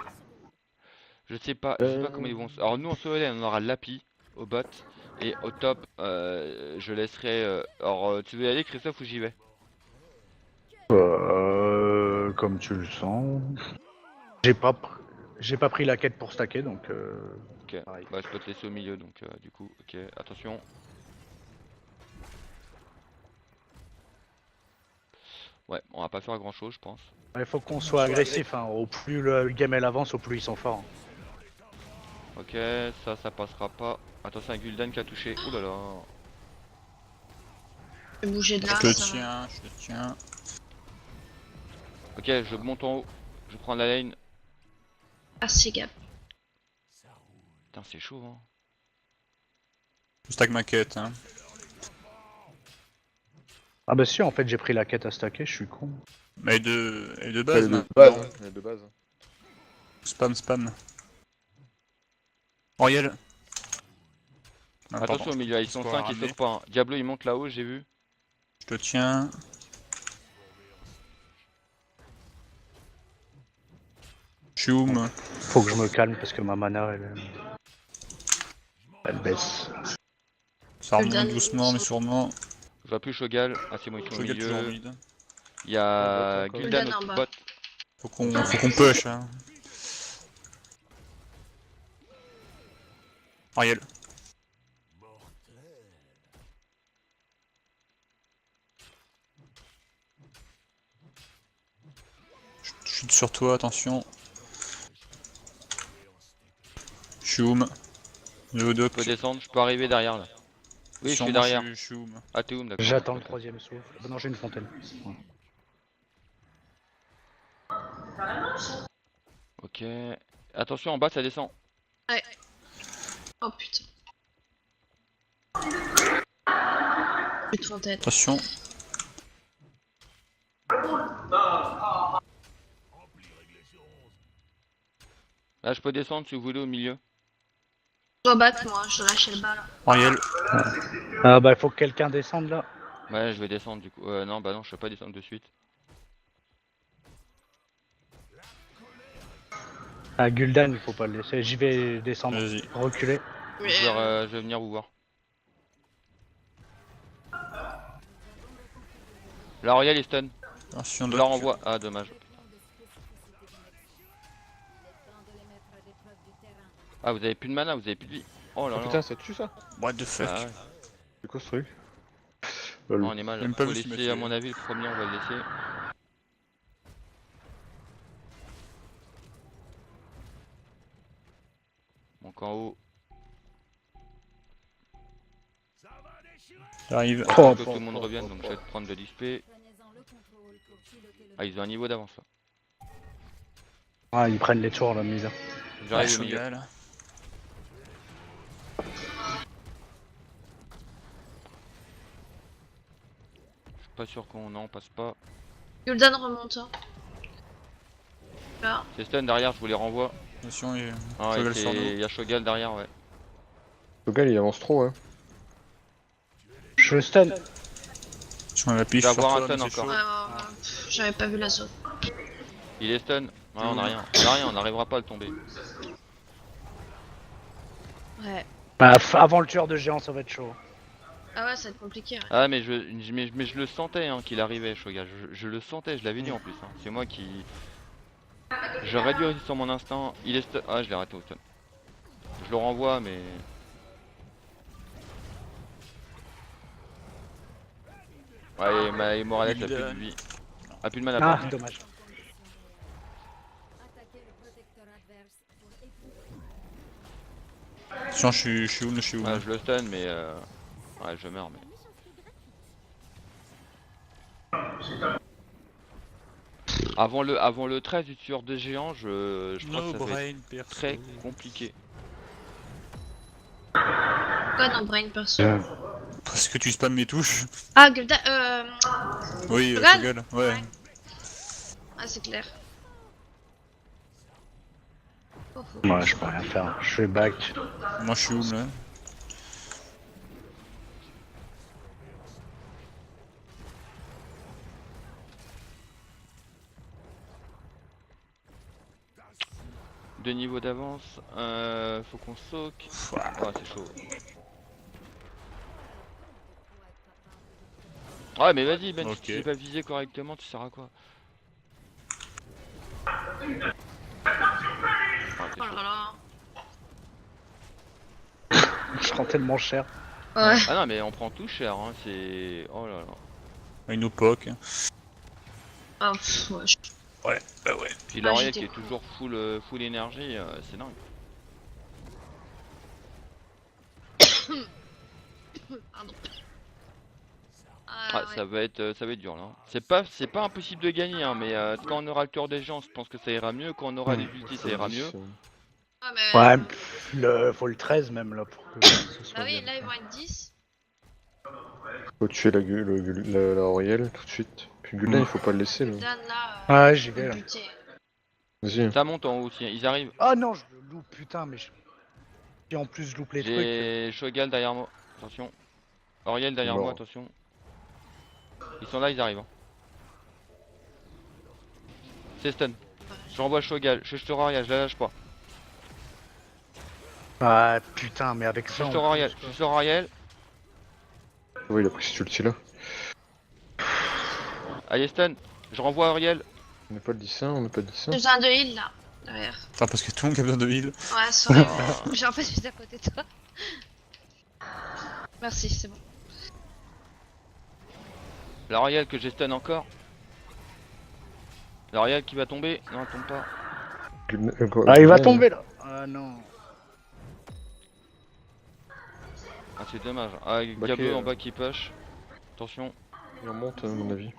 A: Je sais pas comment ils vont. Alors nous en solo lane, on aura Lapi au bot et au top, je laisserai. Alors tu veux y aller, Christophe, ou j'y vais?
B: Comme tu le sens. J'ai pas pris la quête pour stacker donc.
A: Ok.
B: Pareil.
A: Bah je peux te laisser au milieu, donc du coup, ok. Attention. Ouais, on va pas faire grand chose, je pense.
B: Il faut qu'on soit agressif, hein. Au plus le game elle avance, au plus ils sont forts.
A: Ok, ça passera pas. Attention à Gul'dan qui a touché. Ouh là là.
G: Je vais bouger de là.
C: Je le
G: ça va.
C: tiens, je le tiens.
A: Ok, je monte en haut. Je prends la lane.
G: Merci Gab.
A: Putain, c'est chaud, hein.
C: Je stack ma quête. Hein.
B: Ah bah si, en fait j'ai pris la quête à stacker, je suis con.
C: Mais de
E: Elle
C: base,
E: est de
C: maintenant.
E: base. Hein. Elle est de base.
C: Spam, spam. Auriel. Ah,
A: Attention
C: pardon,
A: au milieu, ils
C: je
A: sont
C: peux
A: 5, ils
C: ramener.
A: sauvent pas. Hein. Diablo il monte là-haut, j'ai vu.
C: Je te tiens. Choum.
B: Faut que je me calme parce que ma mana elle baisse.
C: Ça remonte
G: Gul'dan,
C: doucement mais sûrement.
A: Je vois plus Shogal. Ah, c'est moi qui suis
C: Je
A: au
C: regarde toujours
A: milieu.
C: mid.
A: Il y a
E: Bot encore.
A: Gul'dan
G: Gul'dan en
A: au
G: bas.
A: bot.
C: Faut qu'on push. Hein. Ariel. Chute sur toi, attention. Choum. Le
A: Je
C: doc.
A: peux descendre, je peux arriver derrière là. Oui, je
C: Sur
A: suis
C: moi,
A: derrière.
C: je suis Choum.
A: Ah, t'es où, d'accord.
B: J'attends le troisième souffle. Bah non, j'ai une fontaine. Ouais.
A: Ok. Attention, en bas, ça descend.
D: Oh putain. Plus de fontaine.
C: Attention.
A: Là, je peux descendre si vous voulez au milieu.
D: Je dois back moi, je dois lâcher le bas là.
C: Ariel.
B: Ah bah il faut que quelqu'un descende là.
A: Ouais, je vais descendre du coup. Non, bah non, je peux pas descendre de suite.
B: Ah Gul'dan, il faut pas le laisser. J'y vais descendre.
C: Vas-y.
B: Reculer.
D: Mais
A: Je vais venir vous voir. Là, Auriel est stun.
C: Attention,
A: Je
C: doc.
A: la renvoie. Ah, dommage. Ah, vous avez plus de mana, vous avez plus de vie. Oh là
E: Oh
A: là.
E: putain, ça tue ça?
C: What the fuck.
A: Ah ouais.
E: C'est quoi ce truc?
A: Non, on est mal.
C: Même pas
A: Faut
C: vu ce
A: laisser,
C: qu'il m'a
A: à
C: fait.
A: mon avis, le premier, on va le laisser. Donc en haut,
C: J'arrive.
A: il faut que tout le monde revienne, donc je vais te prendre de l'XP. Ah, ils ont un niveau d'avance là.
B: Ah ils prennent les tours là, misère.
A: J'arrive au milieu.
C: Shogal.
A: Je suis pas sûr qu'on en passe pas.
D: Gul'dan remonte. Hein. Là.
A: C'est stun derrière, je vous les renvoie.
C: Attention, il y a
A: Ah,
C: Shogal
A: et
C: sur nous.
A: il y a Shogal derrière, ouais.
E: Le gars il avance trop, hein.
B: Je stun.
C: Je mets la piche
A: Je vais
C: sur
A: avoir
C: toi,
A: un stun
C: mais c'est
A: encore.
C: chaud.
D: J'avais pas vu la zone.
A: Il est stun. Ouais, on a rien. On a rien, on n'arrivera pas à le tomber.
G: Ouais.
B: Bah, avant le tueur de géant, ça va être chaud.
D: Ah ouais, ça va être compliqué. Ouais.
A: Ah, mais je le sentais hein, qu'il arrivait, Shogal. Je le sentais, je l'avais dit en plus. Hein. C'est moi qui. J'aurais dû rester sur mon instinct. Il est stun. Ah, je l'ai arrêté au stun. Je le renvoie, mais. Ouais, et Morales a plus de vie. A plus de mana.
B: Ah,
A: pardon.
B: dommage.
C: Attention, je suis où, je suis où.
A: Ouais, je le stun, mais. Ouais, je meurs, mais. Avant le 13 du tueur de géant, je crois
C: No
A: que ça va être
C: brain, perso.
A: très compliqué.
D: Pourquoi dans Brain perso?
C: Parce que tu spams mes touches.
D: Ah, Gul'dan,
C: Oui,
D: Shogal
C: Shogal, ouais.
D: Ah, c'est clair. Oh, faut-
B: Ouais, je peux rien faire. Je suis back.
C: Moi, je suis où, là?
A: Deux niveaux d'avance, faut qu'on soak. Ah, c'est chaud. Ouais, mais vas-y, Ben,
C: Ok.
A: si tu sais pas viser correctement, tu sers à quoi? Ah, c'est
D: Oh
A: chaud.
D: là
B: Je rends tellement cher.
D: là. Ouais.
A: Ah non, mais on prend tout cher, hein, c'est. Oh là là.
C: Il nous poke.
D: Ah, pff, ouais.
C: Ouais, bah ouais.
A: Puis
D: Ah,
A: l'Auriel
D: j'étais
A: qui est
D: con.
A: toujours full énergie, c'est dingue.
D: Pardon.
A: Ah,
D: Ouais.
A: ça va être dur là. C'est pas impossible de gagner, hein, mais quand on aura le cœur des gens, je pense que ça ira mieux. Quand on aura les ultis, ça ira mieux.
D: Ah, mais...
B: Ouais, faut le 13 même là pour que ce soit
D: Bah oui,
B: bien.
D: là ils vont être 10.
E: Faut tuer la Auriel tout de suite. Puis Gul'dan, il faut pas le laisser là.
D: Dan là,
B: Ouais, j'y vais
D: le
B: là.
D: buter.
E: Vas-y.
A: Ça monte en haut aussi, hein, ils arrivent.
B: Ah non, je le loupe, putain, mais je... Et en plus, je loupe les trucs.
A: J'ai Shogal derrière moi, attention. Auriel derrière
E: Mort.
A: moi, attention. Ils sont là, ils arrivent. Hein. C'est stun. Je renvoie Shogal, je te Auriel, je la lâche pas.
B: Ah putain, mais avec ça.
A: Je
B: en
A: te
B: plus,
A: Auriel,
B: quoi.
A: je te Auriel.
E: Oui, il a pris cet ulti là.
A: Allez, stun. Je renvoie Auriel.
E: On n'a pas le 10 on n'a pas le 10
D: J'ai besoin de heal là, derrière.
C: Enfin, parce que tout le monde a besoin de heal.
D: Ouais, sorry.
A: Ah.
G: J'ai en fait j'étais à côté de toi.
D: Merci, c'est bon.
A: La Auriel que j'ai stun encore. Zarya qui va tomber. Non, elle tombe pas.
B: Ah, il va tomber là. Ah non.
A: Ah, c'est dommage. Ah, Diablo en bas qui push. Attention,
E: Il remonte à mon avis.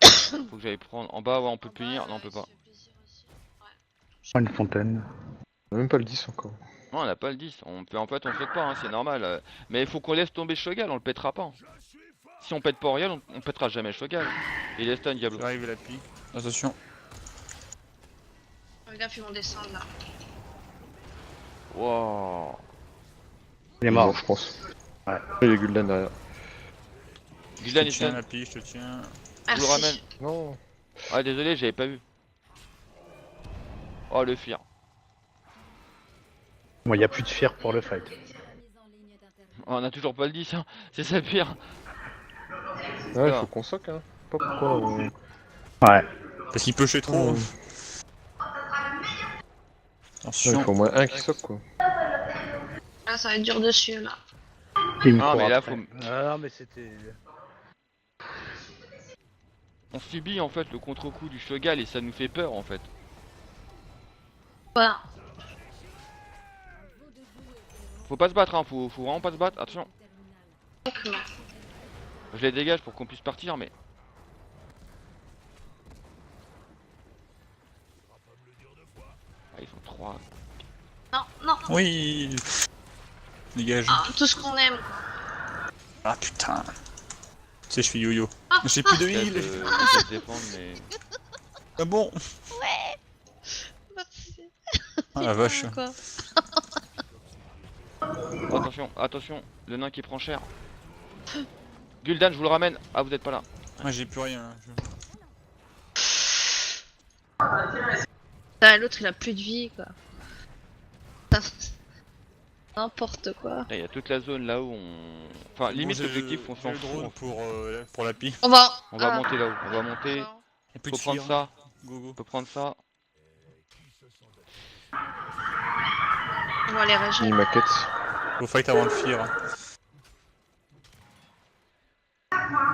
A: faut que j'aille prendre. En bas, ouais, on peut punir. Non, on peut pas.
B: Une fontaine.
E: On a même pas le 10 encore.
A: Non, on a pas le 10. En fait, on saute pas, hein, c'est normal. Mais il faut qu'on laisse tomber Shogal, on le pètera pas. Si on pète pas Auriel, on pètera jamais Shogal. Il est stun, Diablo.
C: J'arrive à la pie. Attention.
D: Fais gaffe, ils vont descendre là.
A: Wow.
B: Il est mort.
E: Je pense.
B: Ouais.
E: Il y a Gul'dan derrière.
A: Gul'dan
C: Je
A: est
C: te tiens
A: stun.
C: la pie, je te tiens.
A: Je vous le ramène.
D: Merci.
E: Non.
A: Ah, désolé, j'avais pas vu. Oh, le fear.
B: Bon, il y a plus de fear pour le fight.
A: Oh, on a toujours pas le 10, hein. C'est ça le pire.
E: Ouais,
A: Ah.
E: faut qu'on soque, hein. Pas pourquoi on...
B: Ouais.
C: Parce qu'il pushait trop.
E: Ouais,
C: Attention.
E: il faut au moins un qui soque, quoi.
D: Là, ça va être dur dessus là.
B: Il me
A: Ah,
B: court
A: mais là,
B: après.
A: faut-
B: Ah, non, mais c'était.
A: On subit en fait le contre-coup du Shogal et ça nous fait peur en fait.
D: Voilà.
A: Faut pas se battre, hein. Faut vraiment pas se battre. Attention.
D: Donc, non.
A: Je les dégage pour qu'on puisse partir, mais. Ah, ils sont 3.
D: Non, non.
C: Oui. Dégage.
D: Ah, tout ce qu'on aime quoi.
C: Ah putain. Tu sais, je fais yo-yo.
D: Ah,
C: J'ai plus de
A: Peut-être
C: heal.
A: se défendre, mais.
C: Ah bon. Ah la vache.
G: Quoi.
A: Oh, attention, attention, le nain qui prend cher. Gul'dan, je vous le ramène. Ah, vous êtes pas là.
C: Moi j'ai plus rien.
G: Ah, l'autre il a plus de vie quoi. N'importe quoi.
A: Il y a toute la zone là où on. Enfin, limite
C: Bon, j'ai
A: l'objectif, on
C: j'ai
A: s'en
C: le
A: fout.
C: drone pour la pie.
G: On va.
A: On va
G: Ah.
A: monter là-haut, on va monter.
C: Y'a plus
A: Faut
C: de
A: prendre
C: fear.
A: ça,
C: Go go.
A: faut prendre ça.
D: On va les
E: Mini
D: régénérer.
E: maquette.
C: Faut fight avant le fear.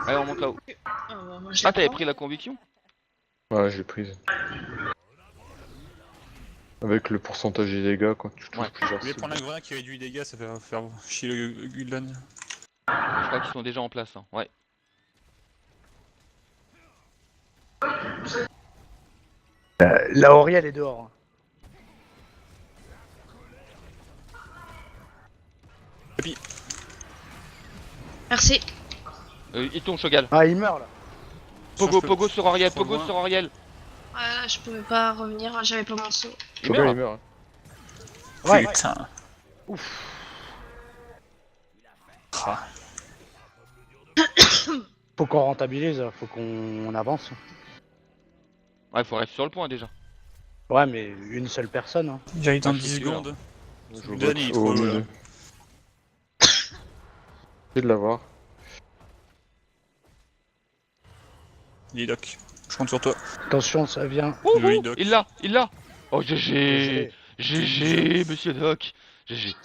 A: Allez, on monte là-haut.
D: Ah, bah, moi, je
A: Ah,
D: les
A: t'avais
D: prends.
A: pris la conviction?
E: Ouais, j'ai prise. Avec le pourcentage des dégâts quand tu touches
A: Ouais.
C: Je
E: plusieurs
C: voulais
E: cibles.
C: prendre la grenade qui réduit les dégâts, ça fait faire chier le Gul'dan.
A: Je crois qu'ils sont déjà en place. Hein. Ouais.
B: La Auriel est dehors.
D: Merci.
A: Il tombe, Shogal.
B: Ah, il meurt là.
A: Pogo,
C: je peux-
A: Pogo sur Ariel,
C: trop
A: Pogo
C: loin.
A: sur Ariel.
D: Ouais, là, je pouvais pas revenir, j'avais pas mon saut.
A: Il
E: Shogun,
A: meurt.
E: il meurt.
B: Ouais.
C: Putain. Ah.
B: Faut qu'on rentabilise, faut qu'on avance.
A: Ouais, faut rester sur le point déjà.
B: Ouais, mais une seule personne. Hein.
C: J'arrive dans
A: Ah, je
C: 10
A: suis sûr.
C: secondes.
E: Je joue
C: Gul'dan, il est
E: bot
C: trop
E: au
C: low, là.
E: milieu. J'essaie de l'avoir.
C: Il est doc. Je compte sur toi.
B: Attention, ça vient.
C: Joli doc.
A: Il l'a. Oh, GG. GG, monsieur Doc. GG.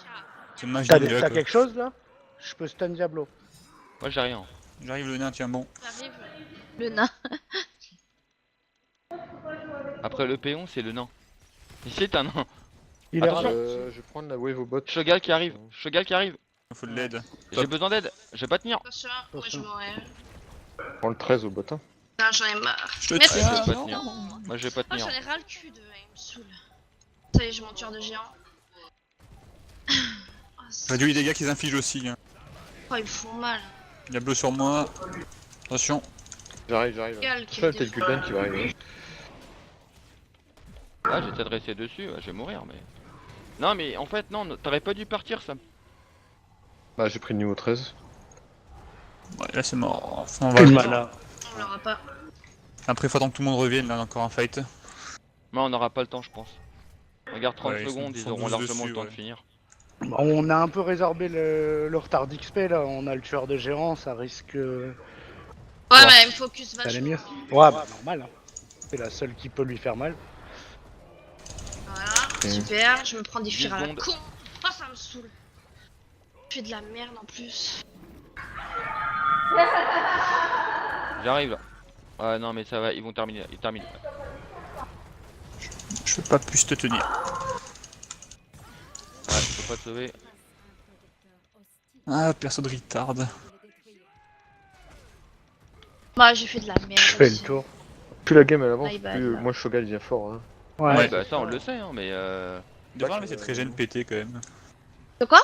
C: C'est le match
B: T'as
C: des
B: t'as
C: docs.
B: quelque chose là? Je peux stun Diablo.
A: Moi, j'ai rien.
C: J'arrive le nain, tiens bon.
G: J'arrive. Le nain.
A: Après le péon, c'est le nain. Ici, c'est un nain.
B: Il est
A: Attention.
B: revenu.
E: Je vais prendre la wave au bot.
A: Shogal qui arrive. Shogal qui arrive.
C: Il faut de l'aide.
A: J'ai besoin d'aide. Je vais pas tenir.
D: Attention, moi je mourrais.
E: Je prends le 13 au bot. Hein.
D: Non, j'en ai marre.
C: Je te
D: Merci.
A: Ouais,
C: tiens.
A: je vais pas tenir. Moi, je vais pas
D: Ah,
A: tenir.
D: j'en ai ras le cul de. Il me saoule. Ça y est, j'ai mon tueur de géant. Ah, c'est-
C: Réduit les dégâts qu'ils infligent aussi. Hein.
D: Oh, ils me font mal.
C: Diablo sur moi. Attention.
E: J'arrive.
D: Regarde, qui
E: Attention,
D: me
E: t'as le Gul'dan qui va arriver.
A: Ah, j'ai t'adressé dessus. Ouais, je vais mourir, mais. Non, mais en fait, non, t'aurais pas dû partir, ça.
E: Bah, j'ai pris le niveau 13.
C: Ouais, là c'est mort. Enfin, on
B: Plus de
C: va...
B: mana.
D: On l'aura pas.
C: Après, faut attendre que tout le monde revienne. Là, encore un fight.
A: Mais on n'aura pas le temps, je pense. Regarde, 30
C: Ouais, ils
A: secondes,
C: sont
A: ils auront
C: 12
A: largement
C: dessus,
A: le temps de
C: ouais.
A: finir.
B: Bon, on a un peu résorbé le retard d'XP là. On a le tueur de géant, ça risque.
D: Ouais, mais elle me focus
B: Ça allait
D: vachement.
B: mieux. Ouais, bah normal. Hein. C'est la seule qui peut lui faire mal.
D: Voilà, super. Je me prends des
A: 10
D: fires à la
A: secondes.
D: con. Oh, ça me saoule. Je fais de la merde en plus.
A: J'arrive là. Ah non mais ça va, ils vont terminer, ils terminent.
C: Je peux pas plus te tenir.
A: Ouais, je peux pas te sauver.
C: Ah, perso de retard.
G: Bah, j'ai fait de la merde.
B: Je fais le
G: aussi.
B: tour.
E: Plus la game elle avance,
G: My bad,
E: plus
G: là.
E: moi Shogal devient fort. Hein.
A: Ouais, bah ça on le sait hein, mais
C: De voir, mais c'est très gêne pété quand même.
G: De quoi?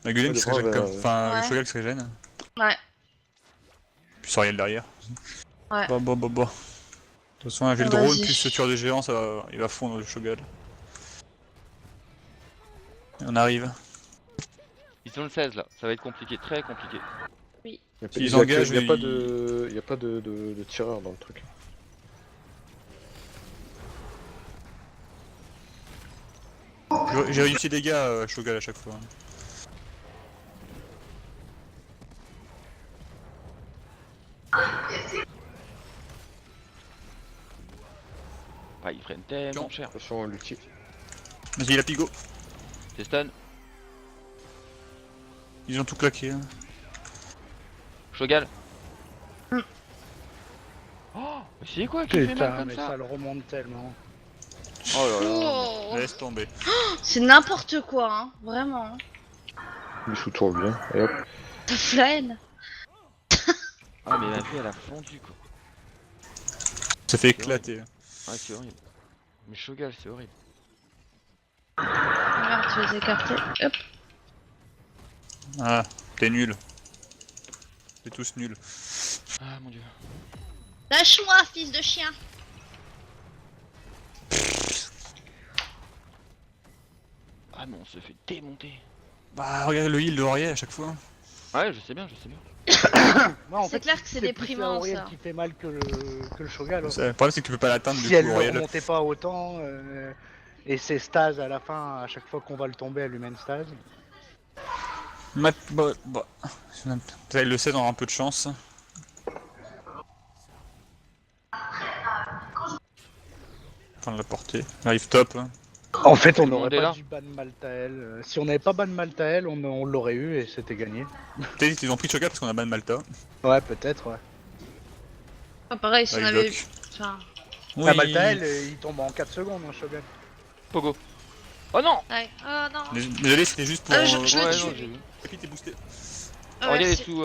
C: La Gullen
E: Ouais,
C: qui
E: de
C: serait gêne
E: voir,
C: comme. Enfin,
G: ouais.
C: le Shogal qui serait gêne.
G: Ouais.
C: Puis Soriel derrière.
G: Ouais.
C: Bon. De toute façon, avec le
G: Ah,
C: drone
G: vas-y.
C: plus ce tueur de géant, il va fondre le Shogal. Et on arrive.
A: ils sont le 16 là, ça va être compliqué, très compliqué.
C: S'ils engagent,
E: il y a pas
C: ils-
E: de, il y a pas de tireur dans le truc.
C: J'ai réussi des dégâts Shogal à chaque fois.
A: Ah ils prennent tellement
C: Non.
A: cher.
E: Attention l'ulti.
C: Vas-y, la pigo.
A: T'es stun,
C: Ils ont tout claqué. Hein.
A: Shogal. Oh, mais c'est quoi qui fait mal
B: Putain,
A: comme
B: mais
A: ça?
B: ça le remonte tellement.
A: Oh là là.
G: Oh,
C: Laisse tomber.
G: c'est n'importe quoi, hein. Vraiment.
E: Il sous tour bien. Et hop.
G: T'as flâne.
A: Ah mais ma fille elle a fondu quoi.
C: Ça fait éclater.
A: Ah c'est horrible. Mais Shogal c'est horrible.
G: Merde, tu vas les écarter. Hop.
C: Ah, t'es nul. T'es tous nuls.
A: Ah mon dieu.
G: Lâche-moi, fils de chien.
A: Ah mais on se fait démonter.
C: Bah, regarde le heal de Auriel à chaque fois.
A: Ouais je sais bien, je sais bien.
B: Ouais, en
G: C'est
B: fait,
G: clair que c'est
B: plus
G: déprimant,
B: la Auriel
G: ça.
B: qui fait mal que le Shogal.
C: Le problème, c'est que tu peux pas l'atteindre
B: Si
C: du
B: elle
C: coup,
B: ne
C: Auriel.
B: remontait pas autant, et ses stases à la fin, à chaque fois qu'on va le tomber, elle lui met une stase.
C: Bah. Elle le sait, on aura un peu de chance. Enfin, de la portée. Elle arrive top. Hein.
B: En fait, on
A: le monde
B: n'aurait
A: est
B: pas
A: là.
B: dû ban Maltael. Si on n'avait pas ban Maltael, on l'aurait eu et c'était gagné.
C: Peut-être qu'ils ont pris Shogal parce qu'on a ban Malta.
B: Ouais, peut-être, ouais.
G: Ah, pareil, si
C: Là,
G: on
C: il
G: avait.
C: bloque.
G: Enfin.
C: Oui.
B: Ah, Maltael, il tombe en 4 secondes, hein, Shogal.
A: Pogo. Oh non.
G: Ouais. Oh non.
C: Désolé, c'était juste pour.
G: Je le
A: Ouais
G: tue.
A: non j'ai vu.
C: Capi, t'es boosté.
G: Ah,
A: Auriel est
G: merci.
A: sous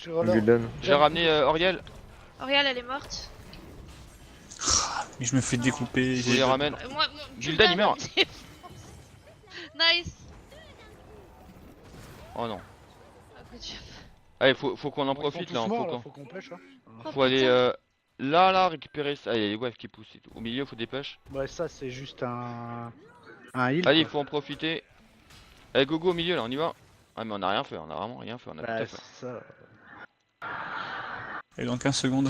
B: Sur leur-
E: Gulden.
A: J'ai ramené Auriel.
G: Auriel, elle est morte.
C: Mais je me fais découper.
A: Je vous les ramène.
G: Moi,
A: Gul'dan, il meurt.
G: me défonce. Nice.
A: Oh non.
G: Après, tu-
A: Allez faut qu'on en
B: Bon, ils sont
A: profite
B: tous
A: là,
B: morts,
A: faut
B: là,
A: qu'on-
B: faut qu'on pêche. Hein.
G: Oh,
A: faut aller
G: putain.
A: là récupérer ça. Allez, il y a les waves qui poussent et tout. Au milieu, faut des pêches.
B: Ouais, ça, c'est juste un heal.
A: Allez, il
B: quoi.
A: faut en profiter. Allez, go go au milieu là, on y va. Ah, mais on a rien fait, on a vraiment rien fait, on a
B: Bah,
A: tout à faire.
B: ça...
C: Et dans 15 secondes.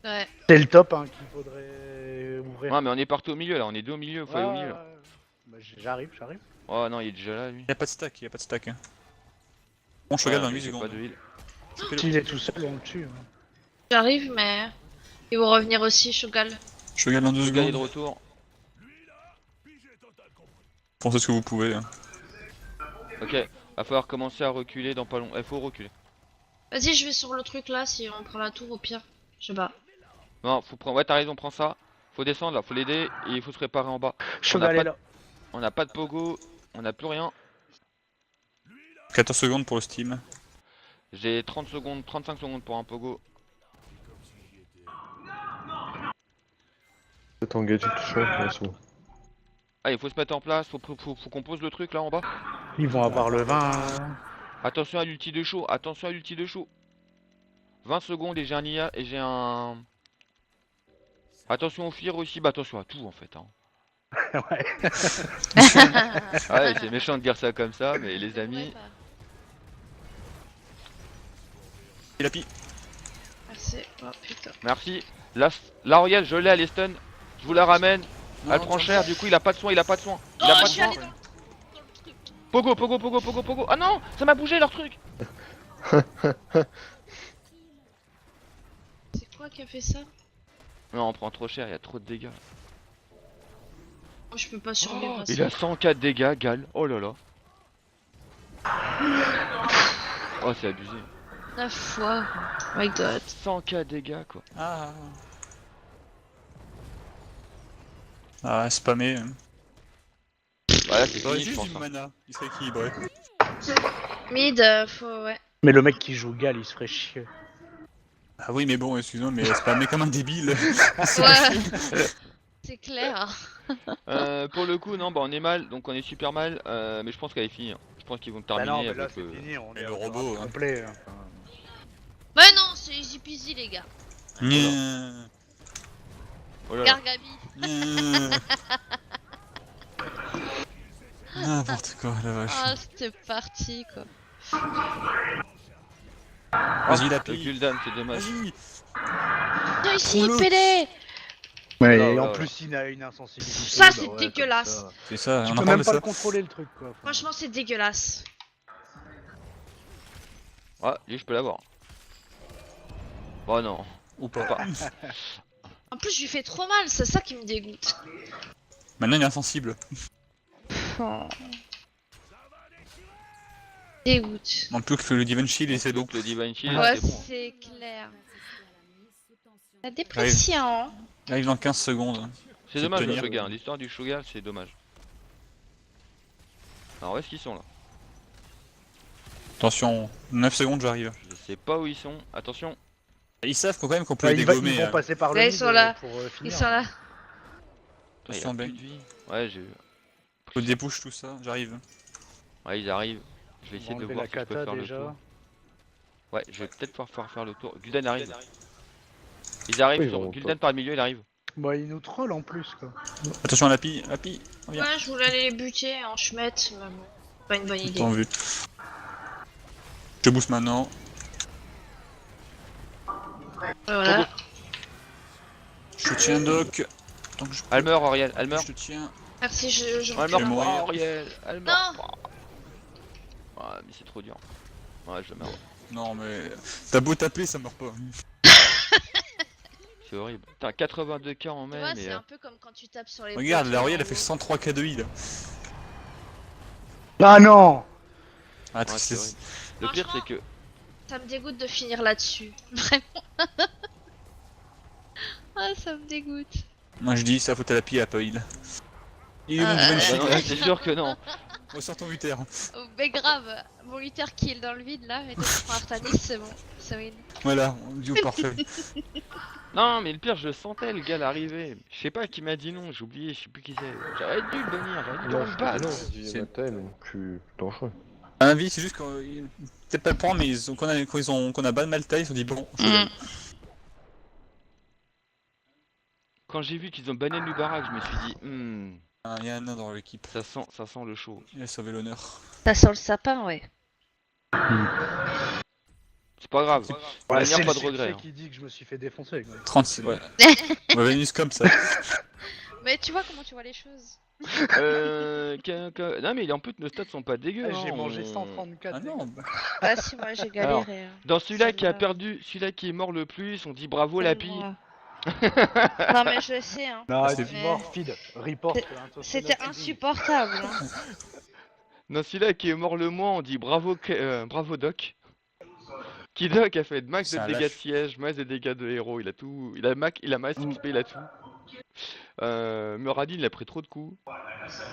G: Ouais.
B: C'est le top hein, qu'il faudrait ouvrir.
A: Ouais, mais on est partout au milieu là, on est deux au milieu, faut aller au milieu là.
B: Bah, j'arrive.
A: Oh non, il est déjà là lui.
C: Y'a pas de stack, y'a pas de stack. Hein. Bon, Shogal
A: Ouais,
C: dans 8
A: j'ai pas
C: secondes.
A: de heal.
B: S'il est tout seul, on le tue. Hein.
G: J'arrive, mais. Ils vont revenir aussi, Shogal.
C: Shogal dans 2
A: Le gars est de
C: secondes.
A: retour.
C: Pensez ce que vous pouvez. Hein.
A: Ok, va falloir commencer à reculer dans pas long. Il faut reculer.
G: Vas-y, je vais sur le truc là, si on prend la tour au pire. Je sais pas.
A: Non, faut prendre. Ouais, t'as raison, prends ça. Faut descendre là, faut l'aider et il faut se réparer en bas.
B: Shogal
A: pas
B: est
A: de-
B: là.
A: On n'a pas de pogo, on n'a plus rien.
C: 14 secondes pour le Steam.
A: J'ai 30 secondes, 35 secondes pour un pogo.
E: C'est engagé tout chaud, ouais, c'est bon.
A: Ah, il faut se mettre en place, faut qu'on pose le truc là en bas.
B: Ils vont avoir le 20.
A: Attention à l'ulti de chaud, attention à l'ulti de chaud. 20 secondes et j'ai un IA et j'ai un... Attention au fear aussi, bah attention à tout en fait. Hein.
B: Ouais.
A: Ah ouais, c'est méchant de dire ça comme ça, mais les amis...
G: Ouais, bah,
C: Et la pi.
G: Merci. Oh putain.
A: Merci. La Royale, je l'ai, elle est stun. Je vous la ramène. Elle prend cher, du coup il a pas de soin, il a pas de soin. Il a
G: Oh,
A: pas
G: je
A: de
G: suis
A: soin.
G: allée dans le truc.
A: Pogo, pogo, pogo, pogo, pogo. Ah non, ça m'a bougé leur truc.
G: C'est quoi qui a fait ça?
A: Non, on prend trop cher, il y a trop de dégâts.
G: Moi, je peux pas survivre à ça.
A: Il a 104 dégâts, Gal. Oh là là. Oh, c'est abusé.
G: 9 fois. Oh my god.
A: 100k dégâts quoi.
C: Ah. Ah, spammé.
A: Voilà, c'est
C: Il aurait
A: fini, je
C: juste
A: pense.
C: du
A: Hein.
C: mana, il serait équilibré.
G: Mid, faut, ouais.
B: Mais le mec qui joue Gal, il se ferait chier.
C: Ah oui, mais bon, excuse-moi, mais spammé comme un débile.
G: Ouais. C'est clair.
A: Pour le coup, non, bah on est mal, donc on est super mal, mais je pense qu'elle est finie. Hein. Je pense qu'ils vont
B: Bah
A: terminer
B: non, mais là
A: avec
B: c'est
A: le...
B: fini, on
C: Mais
B: est
C: le
B: au
C: robot,
B: rap
C: hein.
B: complet.
G: Ouais, non, c'est easy peasy, les gars.
C: Nya,
A: Oh là là.
G: Regarde Gabi.
C: nya. N'importe quoi, la vache.
G: Ah, c'était parti, quoi.
C: Vas-y, la
A: Le
C: pile.
A: Gul'dan, c'est dommage.
C: Vas-y.
G: Viens ici,
C: Prends-le.
G: PD.
B: Ouais,
A: Là,
B: et
A: là,
B: en
A: là.
B: plus il a une insensibilité.
G: Ça,
B: bah
G: c'est
B: ouais,
G: dégueulasse.
B: comme ça.
C: C'est ça,
B: Tu
C: on
B: peux
C: en parle
B: même
C: de
B: pas le
C: ça.
B: contrôler le truc quoi. Enfin,
G: Franchement, c'est dégueulasse.
A: Ah, lui, je peux l'avoir. Bon, non.
C: Ou pas.
A: Pas.
G: En plus, je lui fais trop mal, c'est ça qui me dégoûte.
C: Maintenant, il est insensible.
G: Oh. Dégoûte.
C: En plus que le Divine Shield et c'est bon.
A: Donc le Divine Shield,
G: Ouais,
A: c'est bon. Hein.
G: c'est clair. La dépression.
C: Il arrive dans 15 secondes.
A: C'est
C: C'est
A: dommage le
C: tenir.
A: Shogun, l'histoire du Shogun, c'est dommage. Alors où est-ce qu'ils sont là?
C: Attention, 9 secondes, j'arrive.
A: Je sais pas où ils sont, attention.
C: Ils savent quand même qu'on peut
B: bah,
C: les
B: ils
C: dégommer.
B: vont
C: hein.
B: passer par le
G: Là, ils
B: mid,
G: sont là.
B: pour
G: Ils
B: finir.
G: sont là.
A: Ah, il a
C: Attention,
A: plus
C: Ben.
A: de vie. Ouais, j'ai vu.
C: Faut débouche tout ça, j'arrive.
A: Ouais, ils arrivent. Je vais
B: On
A: essayer
B: va
A: de
B: enlever
A: voir
B: la
A: si je peux
B: kata
A: faire le
B: déjà.
A: tour. Ouais, je vais peut-être pouvoir faire le tour. Gul'dan arrive. Ils arrivent
E: Oui, ils
A: sur
E: vont
A: Gul'dan par le milieu, il arrive.
B: Bah il nous troll en plus quoi.
C: Attention à la pille, reviens.
G: Ouais, je voulais aller les buter en schmette, mais bon. Pas une bonne idée.
C: T'en vu. Je te booste maintenant.
G: Voilà.
C: Je te tiens, Doc. Tant que je peux.
A: Elle meurt, Auriel, elle meurt.
C: Je te tiens.
G: Merci, je
A: Elle
C: Je
A: meurt
C: vais
A: pas,
C: mourir.
A: Auriel. Elle
G: Non.
A: meurt pas. Ouais, mais c'est trop dur. Ouais, je meurs.
C: Non, mais. T'as beau taper, ça meurt pas.
A: C'est horrible. Putain, 82k en
G: Tu
A: mai,
G: vois,
A: mais.
G: c'est un peu comme quand tu tapes sur les
C: Regarde,
G: blocs
C: la
G: en
C: Royale a
G: haut.
C: fait 103 k de heal.
B: Ah non.
C: Ah,
A: Ouais, c'est
C: tristesse.
A: horrible. Le pire, c'est que.
G: Ça me dégoûte de finir là-dessus. Vraiment. Ah, ça me dégoûte.
C: Moi je dis, ça faut à la pille, elle a pas heal. Il est mon
G: Ah,
C: Divine
A: Bah
C: Shield.
A: non, là, c'est sûr que non.
C: Ressort ton Uther.
G: Oh, mais grave, mon Luther qui est dans le vide là, et toi tu prends Artanis, c'est bon. C'est win.
C: Voilà, duo parfait.
A: Non, mais le pire, je le sentais le gars l'arriver. Je sais pas qui m'a dit non, j'ai oublié, je sais plus qui c'est. J'aurais dû le bannir, j'aurais dû
E: Non,
A: le battre.
E: non,
C: C'est-
E: Diamantine, plus dangereux.
C: À mon avis, c'est juste qu'on. Peut-être pas le prendre, mais qu'on a ban Malta, ils se sont dit bon, je
G: Mm.
A: Quand j'ai vu qu'ils ont banné le Barak, je me suis dit,
C: Il y a un nain dans l'équipe.
A: ça sent le chaud.
C: Il a sauvé l'honneur.
G: Ça sent le sapin, ouais.
A: C'est pas grave.
B: Ouais,
A: Manière,
B: c'est
A: pas
B: le
A: de regret,
B: succès
A: hein.
B: qui dit que je me suis fait défoncer. Quoi.
C: 36.
A: Ouais.
C: On va Vénus comme ça.
G: Mais tu vois comment tu vois les choses.
A: Non mais en plus nos stats sont pas dégueux.
B: Eh, J'ai
A: hein,
B: mangé
A: on-
B: 134.
C: Ah non,
G: Ah si, moi j'ai galéré. hein.
A: Dans celui-là
G: Ça
A: qui a
G: va.
A: perdu, celui-là qui est mort le plus, on dit bravo la pie.
G: Moi. Non mais je sais, hein.
B: Non,
C: c'est-
B: c'est mort, feed, report.
G: C'était insupportable. Hein.
A: Dans celui-là qui est mort le moins, on dit bravo, bravo Doc. Qui Doc a fait max
C: C'est
A: de
C: un
A: dégâts de
C: lâche.
A: siège, max de dégâts de héros, il a tout, il a max XP, il a tout. Muradin il a pris trop de coups.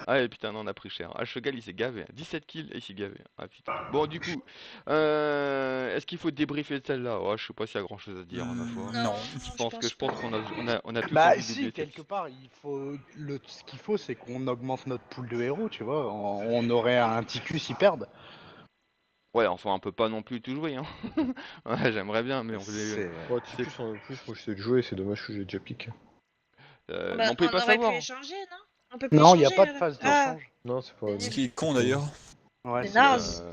A: Ah et putain non, on a pris cher. Shogal il s'est gavé, 17 kills et il s'est gavé. Ah putain. Bon du coup, est-ce qu'il faut débriefer celle-là? Oh, je sais pas s'il y a grand chose à dire ma foi.
C: Non.
A: Je pense qu'on a tous
B: Bah
A: envie
B: si,
A: d'oublier
B: quelque part, il faut ce qu'il faut, c'est qu'on augmente notre pool de héros, tu vois. On aurait un Ticus, ils perdent.
A: Ouais, enfin, on peut pas non plus tout jouer, hein. Ouais, j'aimerais bien, mais on faisait.
B: C'est-
E: Ouais, Ticus en plus, moi j'essaie de jouer, c'est dommage que j'ai déjà piqué.
A: Mais on peut pas
G: aurait
A: savoir.
G: pu échanger, non On peut plus
B: Non, il n'y a
G: échanger,
B: pas de
G: là.
B: phase
G: Ah.
B: d'échange.
E: Non, c'est pas.
C: Ce qui est con d'ailleurs.
B: Ouais,
G: C'est
B: c'est
G: naze.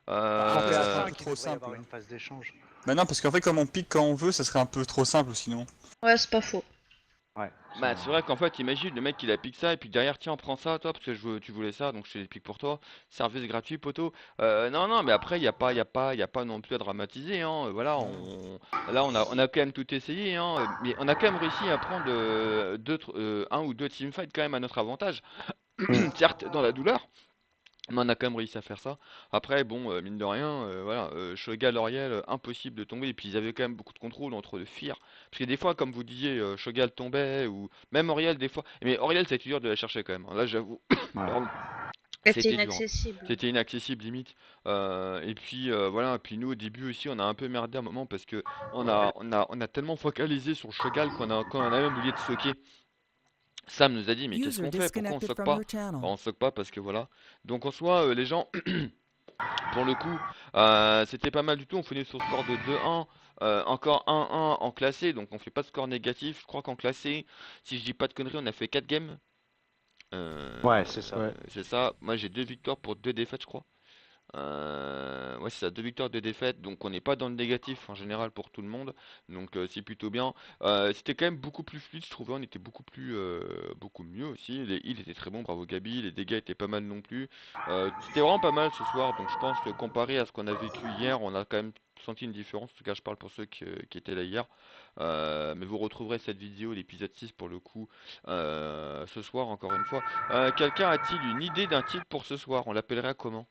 B: quand t'es à
A: Euh...
B: 5, il
C: trop
B: devrait y
C: simple.
B: avoir une phase d'échange.
C: Bah non, parce qu'en fait, comme on pique quand on veut, ça serait un peu trop simple sinon.
G: Ouais, c'est pas faux.
B: Ouais.
A: Bah, c'est vrai qu'en fait, imagine le mec il a piqué ça et puis derrière, tiens, prends ça, toi, parce que tu voulais ça, donc je te les pique pour toi. Service gratuit, poteau. Non, mais après, y a pas non plus à dramatiser, hein. Voilà, là, on a quand même tout essayé, hein. Mais on a quand même réussi à prendre un ou deux teamfights quand même à notre avantage. Certes, dans la douleur. Mais on a quand même réussi à faire ça. Après, bon, mine de rien, voilà, Shogal, Oriel, impossible de tomber. Et puis ils avaient quand même beaucoup de contrôle entre le Fear. Parce que des fois, comme vous disiez, Shogal tombait, ou même Oriel, des fois. Mais Oriel, c'était dur de la chercher quand même, hein. Là, j'avoue,
B: Ouais.
A: pardon,
G: C'était
A: c'était dur, hein.
G: inaccessible.
A: C'était inaccessible limite. Et puis voilà, et puis nous au début aussi, on a un peu merdé un moment parce que on a tellement focalisé sur le Shogal qu'on a même oublié de socker. Sam nous a dit, mais qu'est-ce
F: User
A: qu'on fait? Pourquoi on
F: disconnected
A: soque
F: from
A: pas?
F: your channel.
A: Bah, on soque pas parce que voilà. Donc en soi, les gens. Pour le coup, c'était pas mal du tout. On finit sur le score de 2-1. Encore 1-1 en classé, donc on fait pas de score négatif. Je crois qu'en classé, si je dis pas de conneries, on a fait 4 games.
B: Ouais, c'est ça.
E: Ouais.
A: C'est ça. Moi j'ai 2 victoires pour 2 défaites, je crois. Ouais, c'est ça, 2 victoires, 2 défaites, donc on n'est pas dans le négatif en général pour tout le monde, donc c'est plutôt bien. C'était quand même beaucoup plus fluide, je trouvais, on était beaucoup mieux aussi. Les heals étaient très bons, bravo Gabi, les dégâts étaient pas mal non plus. C'était vraiment pas mal ce soir, donc je pense que comparé à ce qu'on a vécu hier, on a quand même senti une différence. En tout cas, je parle pour ceux qui étaient là hier. Mais vous retrouverez cette vidéo, l'épisode 6 pour le coup, ce soir encore une fois. Quelqu'un a-t-il une idée d'un titre pour ce soir? On l'appellerait comment?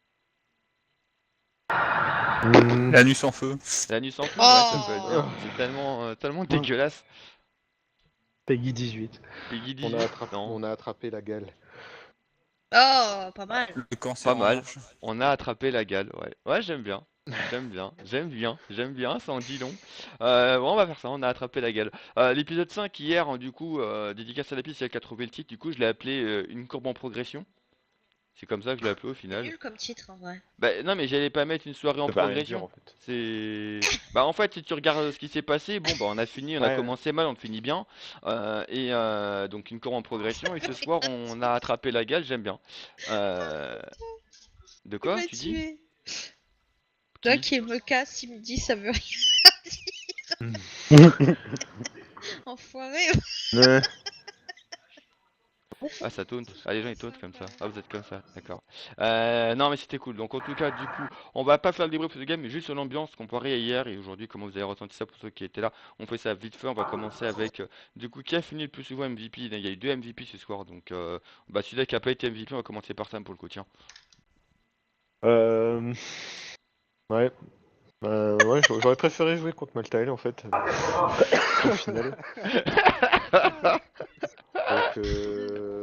C: La nuit sans feu.
A: L'anus en feu, ouais, ça peut être
G: Oh.
A: bien. C'est tellement dégueulasse.
B: Peggy 18.
A: Peggy
E: On
A: 18, non,
E: on a attrapé la gale.
G: Oh, pas mal.
C: Le cancer
A: pas
C: en
A: mal.
C: marche.
A: On a attrapé la gale, ouais. Ouais, j'aime bien. J'aime bien, ça en dit long. Bon, on va faire ça, on a attrapé la gale. L'épisode 5 hier, hein, du coup, dédicace à la piste, c'est elle qui a trouvé le titre. Du coup, je l'ai appelé une courbe en progression. C'est comme ça que je l'ai appelé au
G: C'est
A: final.
G: nul comme titre en vrai.
A: Bah non, mais j'allais pas mettre une soirée en
E: Ça veut rien dire
A: progression.
E: en fait.
A: C'est Bah en fait, si tu regardes ce qui s'est passé, bon bah on a fini, on a
E: Ouais.
A: commencé mal, on finit bien. Donc une courbe en progression et ce soir on a attrapé la gale, j'aime bien. Euh, De quoi tu dis?
G: tué. Toi
A: Qui?
G: qui me casse, il me dit ça veut rien dire. Enfoiré.
E: Ouais.
A: Ah ça taunte. Ah les gens ils tauntent comme ça. Ah vous êtes comme ça, d'accord. Non mais c'était cool. Donc en tout cas du coup, on va pas faire le débrief de game, mais juste sur l'ambiance comparé à hier et aujourd'hui, comment vous avez ressenti ça pour ceux qui étaient là. On fait ça vite fait, on va commencer avec du coup qui a fini le plus souvent MVP. Il y a eu 2 MVP ce soir, donc bah celui-là qui a pas été MVP, on va commencer par Sam pour le coup, tiens.
E: Euh... Ouais. Ouais, j'aurais préféré jouer contre Maltael en fait. Au final. Donc, ouais,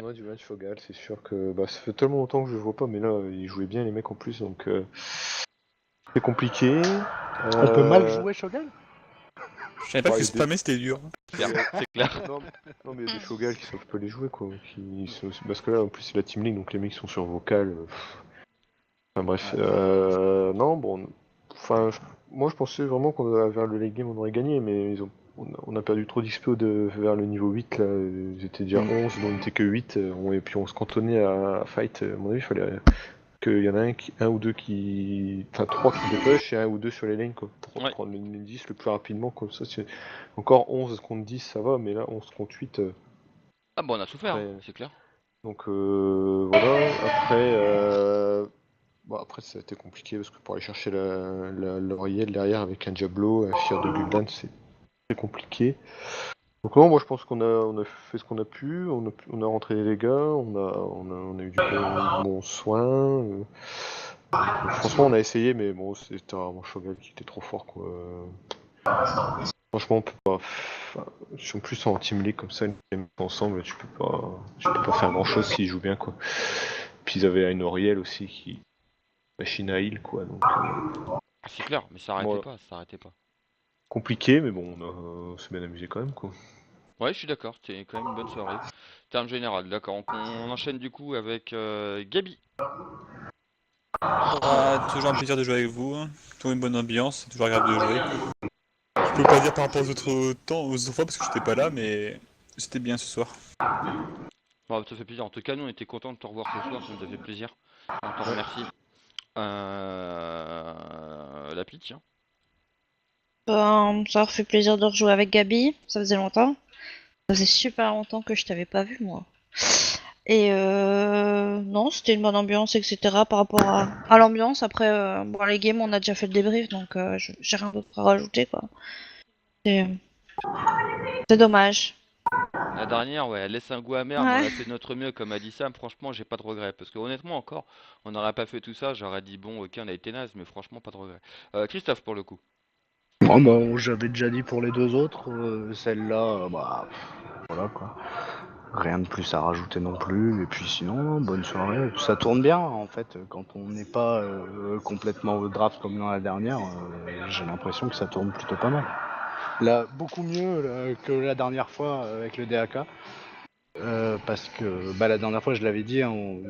E: on a du ban Shogal, c'est sûr que bah, ça fait tellement longtemps que je le vois pas, mais là, ils jouaient bien les mecs en plus, donc c'est compliqué.
B: On peut mal jouer Shogun?
C: Je savais pas
E: Ouais,
C: que
E: il y a
C: spammer c'était dur.
A: C'est clair.
E: Non, mais il y a des Shogal qui savent pas les jouer, quoi. Parce que là, en plus, c'est la Team League, donc les mecs sont sur vocal. Enfin bref, non, bon. Enfin, moi, je pensais vraiment qu'on vers le late game, on aurait gagné, mais on a perdu trop d'XP vers le niveau 8, là. Ils étaient déjà 11, donc on était que 8. Et puis on se cantonnait à fight. À mon avis, il fallait qu'il y en a un ou deux qui. Enfin, 3 qui dépush et un ou deux sur les lanes, quoi. Pour
A: Ouais.
E: prendre les 10 le plus rapidement, comme ça. Encore 11 contre 10, ça va, mais là, 11 contre 8.
A: Ah bah on a souffert,
E: Ouais.
A: hein, c'est clair.
E: Donc voilà. Après, ça a été compliqué parce que pour aller chercher l'Oriel derrière avec un Diablo, un Fear de Gul'dan, c'est très compliqué. Donc non, moi je pense qu'on a fait ce qu'on a pu, on a rentré les dégâts, on a eu du bon soin. Franchement, on a essayé, mais bon, c'était vraiment Shogal qui était trop fort, quoi. Franchement, on peut pas. Enfin, en plus en Team League comme ça, une game ensemble, tu peux pas faire grand chose s'ils jouent bien, quoi. Puis ils avaient une Oriel aussi qui machine à heal, quoi. Donc
A: Ah, c'est clair, mais ça arrêtait
E: Voilà.
A: pas, ça arrêtait pas.
E: compliqué, mais bon, on s'est bien amusé quand même, quoi.
A: Ouais, je suis d'accord, c'était quand même une bonne soirée. Terme général, d'accord. On enchaîne du coup avec Gabi.
C: Toujours un plaisir de jouer avec vous, hein. Toujours une bonne ambiance, c'est toujours agréable de jouer. Je peux pas dire par rapport aux autres fois parce que j'étais pas là, mais c'était bien ce soir.
A: Bon, ça fait plaisir. En tout cas, nous on était contents de te revoir ce soir, ça nous a fait plaisir. On t'en remercie. La pitch, hein.
G: Ben, ça leur fait plaisir de rejouer avec Gabi, ça faisait longtemps. Ça faisait super longtemps que je t'avais pas vu, moi. Et non, c'était une bonne ambiance, etc. par rapport à l'ambiance. Après, bon, les games, on a déjà fait le débrief, donc j'ai rien d'autre à rajouter, quoi. C'est dommage.
A: La dernière, ouais, elle laisse un goût amer, mais on
G: Ouais.
A: a fait de notre mieux, comme a dit Sam. Franchement, j'ai pas de regrets. Parce que honnêtement, encore, on n'aurait pas fait tout ça. J'aurais dit, bon, ok, on a été naze, mais franchement, pas de regrets. Christophe, pour le coup.
B: Oh, bah, j'avais déjà dit pour les deux autres, celle-là, bah, voilà quoi. Rien de plus à rajouter non plus. Et puis sinon, non, bonne soirée. Ça tourne bien en fait. Quand on n'est pas complètement au draft comme dans la dernière, j'ai l'impression que ça tourne plutôt pas mal. Là, beaucoup mieux là, que la dernière fois avec le DAK. Parce que bah, la dernière fois, je l'avais dit, hein,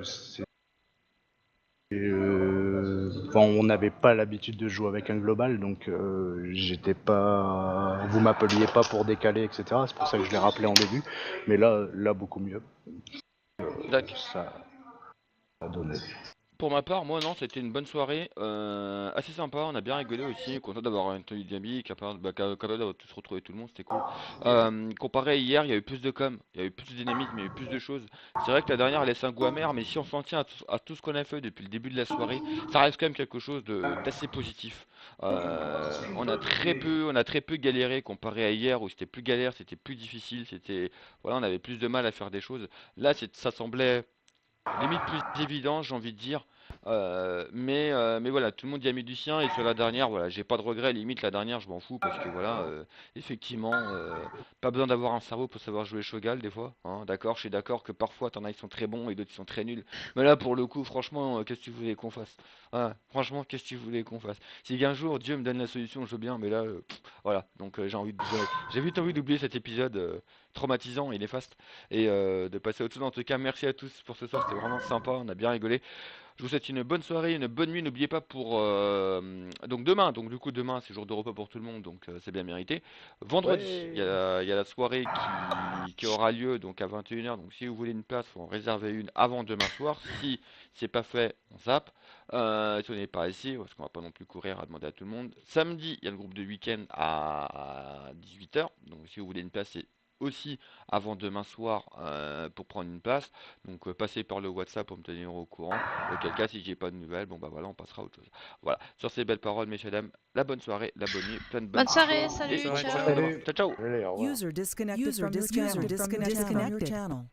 B: enfin, on n'avait pas l'habitude de jouer avec un global, donc j'étais pas. Vous m'appeliez pas pour décaler, etc. C'est pour ça que je l'ai rappelé en début. Mais là beaucoup mieux.
A: D'accord.
B: Ça a donné.
A: Pour ma part, moi non, c'était une bonne soirée, assez sympa, on a bien rigolé aussi, content d'avoir un Tony Diaby, capable d'avoir tous retrouvé tout le monde, c'était cool. Comparé à hier, il y a eu plus de com, il y a eu plus de dynamisme, il y a eu plus de choses. C'est vrai que la dernière laisse un goût amer, mais si on s'en tient à tout ce qu'on a fait depuis le début de la soirée, ça reste quand même quelque chose d'assez positif. On a très peu galéré comparé à hier où c'était plus galère, c'était plus difficile, voilà, on avait plus de mal à faire des choses. Là, ça semblait limite plus évident, j'ai envie de dire. Mais voilà, tout le monde y a mis du sien. Et sur la dernière, voilà, j'ai pas de regret. Limite, la dernière, je m'en fous parce que voilà, effectivement, pas besoin d'avoir un cerveau pour savoir jouer Shogal des fois. Hein, d'accord, je suis d'accord que parfois t'en as qui sont très bons et d'autres qui sont très nuls. Mais là, pour le coup, franchement, qu'est-ce que tu voulais qu'on fasse? Hein, franchement, qu'est-ce que tu voulais qu'on fasse? Si un jour Dieu me donne la solution, je veux bien. Mais là, voilà. Donc j'ai vite envie d'oublier cet épisode traumatisant et néfaste et de passer au dessus. En tout cas, merci à tous pour ce soir, c'était vraiment sympa, on a bien rigolé. Je vous souhaite une bonne soirée, une bonne nuit. N'oubliez pas pour donc demain, donc du coup demain c'est jour de repas pour tout le monde, donc c'est bien mérité. Vendredi, il y a la soirée qui aura lieu donc à 21h. Donc si vous voulez une place, faut en réserver une avant demain soir. Si c'est pas fait, on zappe. Si on n'est pas ici, parce qu'on va pas non plus courir à demander à tout le monde. Samedi, il y a le groupe de week-end à 18h. Donc si vous voulez une place, c'est aussi avant demain soir pour prendre une place. Donc passez par le WhatsApp pour me tenir au courant. Auquel cas, si j'ai pas de nouvelles, bon bah voilà, on passera à autre chose. Voilà, sur ces belles paroles, messieurs dames, la bonne soirée, la bonne nuit, plein de bonnes
G: Bonne soirée,
A: et
G: salut,
A: on se
G: ciao.
A: retrouve demain. Ciao ciao.
B: Allez, au revoir.
F: User disconnected from your channel.